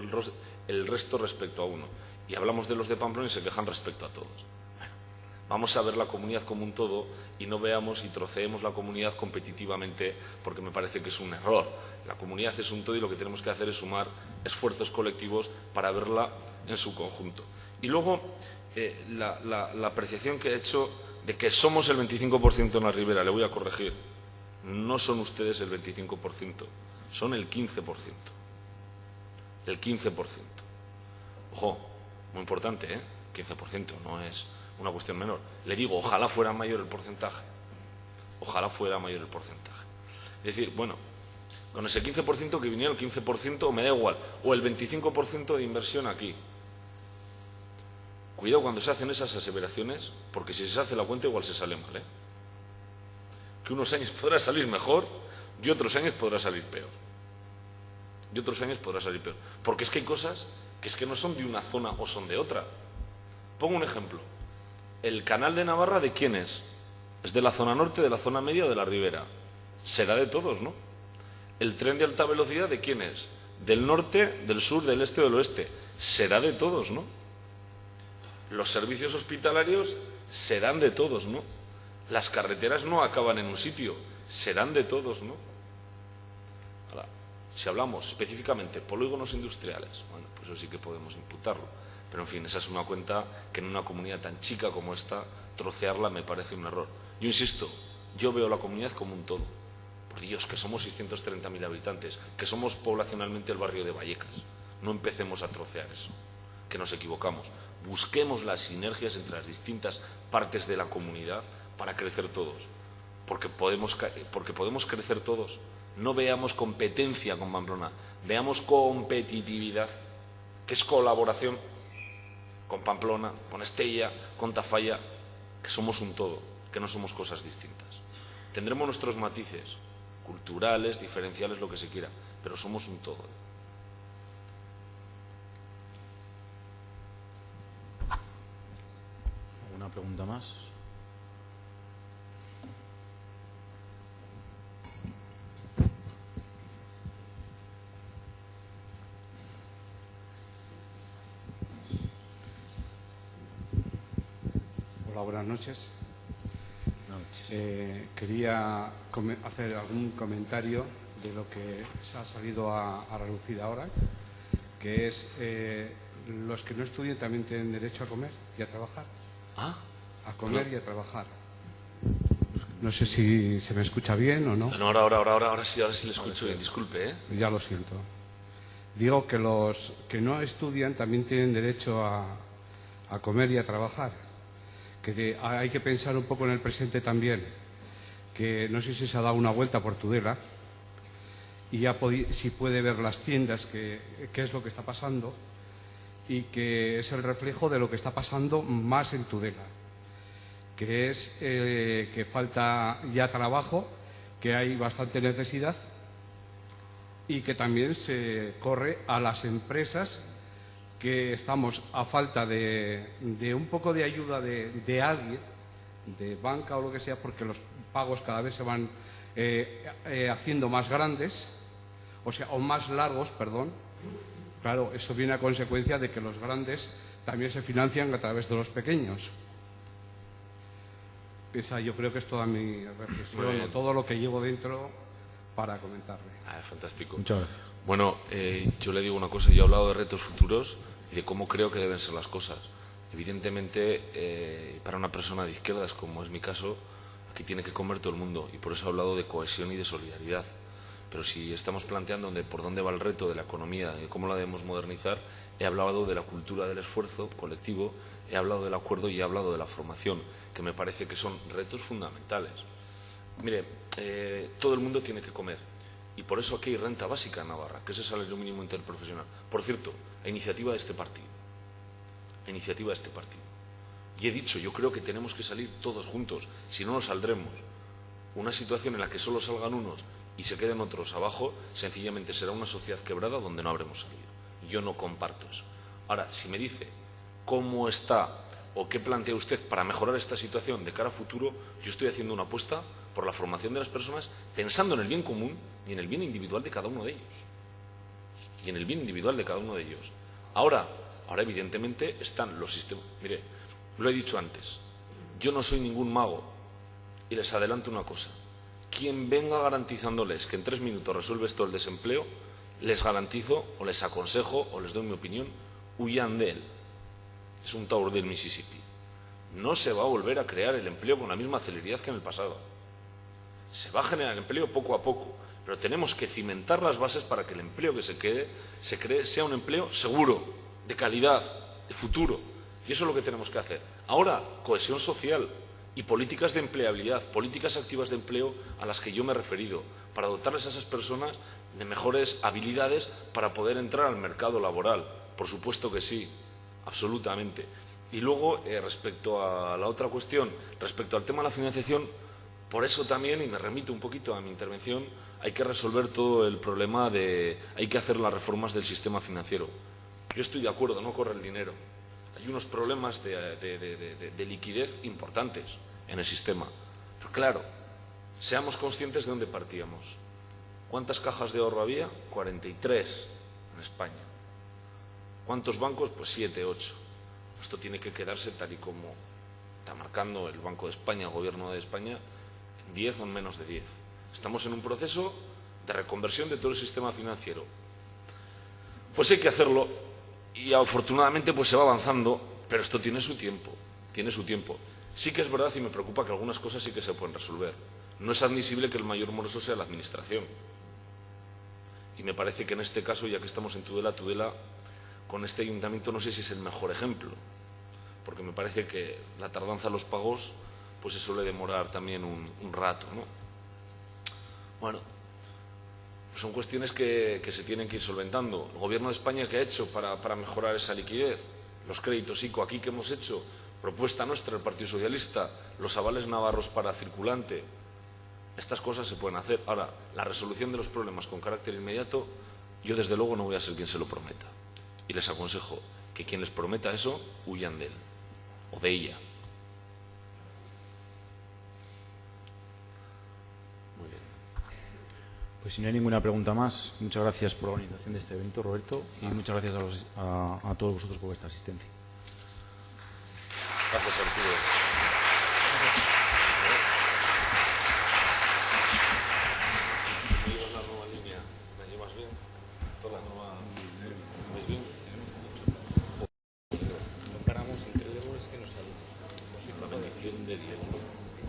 el resto respecto a uno. Y hablamos de los de Pamplona y se quejan respecto a todos. Vamos a ver la comunidad como un todo y no veamos y troceemos la comunidad competitivamente, porque me parece que es un error. La comunidad es un todo y lo que tenemos que hacer es sumar esfuerzos colectivos para verla en su conjunto. Y luego, la apreciación que he hecho de que somos el 25% en la ribera, le voy a corregir. No son ustedes el 25%, son el 15%. El 15%. Ojo, muy importante, ¿eh? 15%, no es una cuestión menor. Le digo, ojalá fuera mayor el porcentaje. Ojalá fuera mayor el porcentaje. Es decir, bueno, con ese 15% que viniera el 15%, me da igual, o el 25% de inversión aquí. Cuidado cuando se hacen esas aseveraciones, porque si se hace la cuenta igual se sale mal, ¿eh? Que unos años podrá salir mejor y otros años podrá salir peor. Porque es que hay cosas que es que no son de una zona o son de otra. Pongo un ejemplo. ¿El canal de Navarra de quién es? ¿Es de la zona norte, de la zona media o de la ribera? Será de todos, ¿no? ¿El tren de alta velocidad de quién es? ¿Del norte, del sur, del este o del oeste? Será de todos, ¿no? Los servicios hospitalarios serán de todos, ¿no? Las carreteras no acaban en un sitio, serán de todos, ¿no? Ahora, si hablamos específicamente de polígonos industriales, bueno, pues eso sí que podemos imputarlo. Pero, en fin, esa es una cuenta que en una comunidad tan chica como esta, trocearla me parece un error. Yo insisto, yo veo la comunidad como un todo. Por Dios, que somos 630.000 habitantes, que somos poblacionalmente el barrio de Vallecas. No empecemos a trocear eso, que nos equivocamos. Busquemos las sinergias entre las distintas partes de la comunidad para crecer todos, porque podemos crecer todos. No veamos competencia con Pamplona, veamos competitividad, que es colaboración con Pamplona, con Estella, con Tafalla, que somos un todo, que no somos cosas distintas. Tendremos nuestros matices culturales, diferenciales, lo que se quiera, pero somos un todo. ¿Alguna pregunta más? Hola, buenas noches. Quería hacer algún comentario de lo que se ha salido a relucir ahora, que es los que no estudien también tienen derecho a comer y a trabajar. ¿Ah? A comer y a trabajar. No sé si se me escucha bien o no. No, ahora sí le escucho bien, disculpe, ¿eh? Ya lo siento. Digo que los que no estudian también tienen derecho a comer y a trabajar. Que hay que pensar un poco en el presente también, que no sé si se ha dado una vuelta por Tudela y ya si puede ver las tiendas, qué es lo que está pasando, y que es el reflejo de lo que está pasando más en Tudela, que es que falta ya trabajo, que hay bastante necesidad y que también se corre a las empresas, que estamos a falta de un poco de ayuda de alguien, de banca o lo que sea, porque los pagos cada vez se van haciendo más grandes, o más largos, perdón. Claro, esto viene a consecuencia de que los grandes también se financian a través de los pequeños. Esa yo creo que es toda mi reflexión, todo lo que llevo dentro para comentarle. Fantástico. Muchas gracias. Bueno, yo le digo una cosa. Yo he hablado de retos futuros y de cómo creo que deben ser las cosas. Evidentemente, para una persona de izquierdas, como es mi caso, aquí tiene que comer todo el mundo. Y por eso he hablado de cohesión y de solidaridad. Pero si estamos planteando por dónde va el reto de la economía y cómo la debemos modernizar, he hablado de la cultura del esfuerzo colectivo, he hablado del acuerdo y he hablado de la formación, que me parece que son retos fundamentales. Mire, todo el mundo tiene que comer. Y por eso aquí hay renta básica en Navarra, que es el salario mínimo interprofesional. Por cierto, a iniciativa de este partido. Y he dicho, yo creo que tenemos que salir todos juntos, si no nos saldremos. Una situación en la que solo salgan unos y se queden otros abajo, sencillamente será una sociedad quebrada donde no habremos salido. Yo no comparto eso. Ahora, si me dice cómo está o qué plantea usted para mejorar esta situación de cara a futuro, yo estoy haciendo una apuesta por la formación de las personas pensando en el bien común y en el bien individual de cada uno de ellos. Ahora, evidentemente, están los sistemas. Mire, lo he dicho antes, yo no soy ningún mago y les adelanto una cosa. Quien venga garantizándoles que en 3 minutos resuelve esto el desempleo, les garantizo o les aconsejo o les doy mi opinión, huyan de él. Es un Tower del Mississippi. No se va a volver a crear el empleo con la misma celeridad que en el pasado. Se va a generar empleo poco a poco, pero tenemos que cimentar las bases para que el empleo que se cree sea un empleo seguro, de calidad, de futuro. Y eso es lo que tenemos que hacer. Ahora, cohesión social y políticas de empleabilidad, políticas activas de empleo a las que yo me he referido, para dotarles a esas personas de mejores habilidades para poder entrar al mercado laboral. Por supuesto que sí, absolutamente. Y luego, respecto a la otra cuestión, respecto al tema de la financiación, por eso también, y me remito un poquito a mi intervención, hay que resolver todo el problema hay que hacer las reformas del sistema financiero. Yo estoy de acuerdo, no corre el dinero. Hay unos problemas de liquidez importantes en el sistema. Pero claro, seamos conscientes de dónde partíamos. ¿Cuántas cajas de ahorro había? 43 en España. ¿Cuántos bancos? Pues 7, 8. Esto tiene que quedarse tal y como está marcando el Banco de España, el Gobierno de España, en 10 o en menos de 10. Estamos en un proceso de reconversión de todo el sistema financiero. Pues hay que hacerlo y afortunadamente pues se va avanzando, pero esto tiene su tiempo, Sí que es verdad y me preocupa que algunas cosas sí que se pueden resolver. No es admisible que el mayor moroso sea la Administración. Y me parece que en este caso, ya que estamos en Tudela, con este ayuntamiento no sé si es el mejor ejemplo, porque me parece que la tardanza en los pagos pues se suele demorar también un rato, ¿no? Bueno, pues son cuestiones que se tienen que ir solventando. El Gobierno de España, ¿qué ha hecho para mejorar esa liquidez? Los créditos ICO aquí que hemos hecho, propuesta nuestra del Partido Socialista, los avales navarros para circulante. Estas cosas se pueden hacer. Ahora, la resolución de los problemas con carácter inmediato, yo desde luego no voy a ser quien se lo prometa. Y les aconsejo que quien les prometa eso, huyan de él o de ella. Muy bien. Pues si no hay ninguna pregunta más, muchas gracias por la organización de este evento, Roberto, y muchas gracias a todos vosotros por vuestra asistencia. Gracias, Arturo.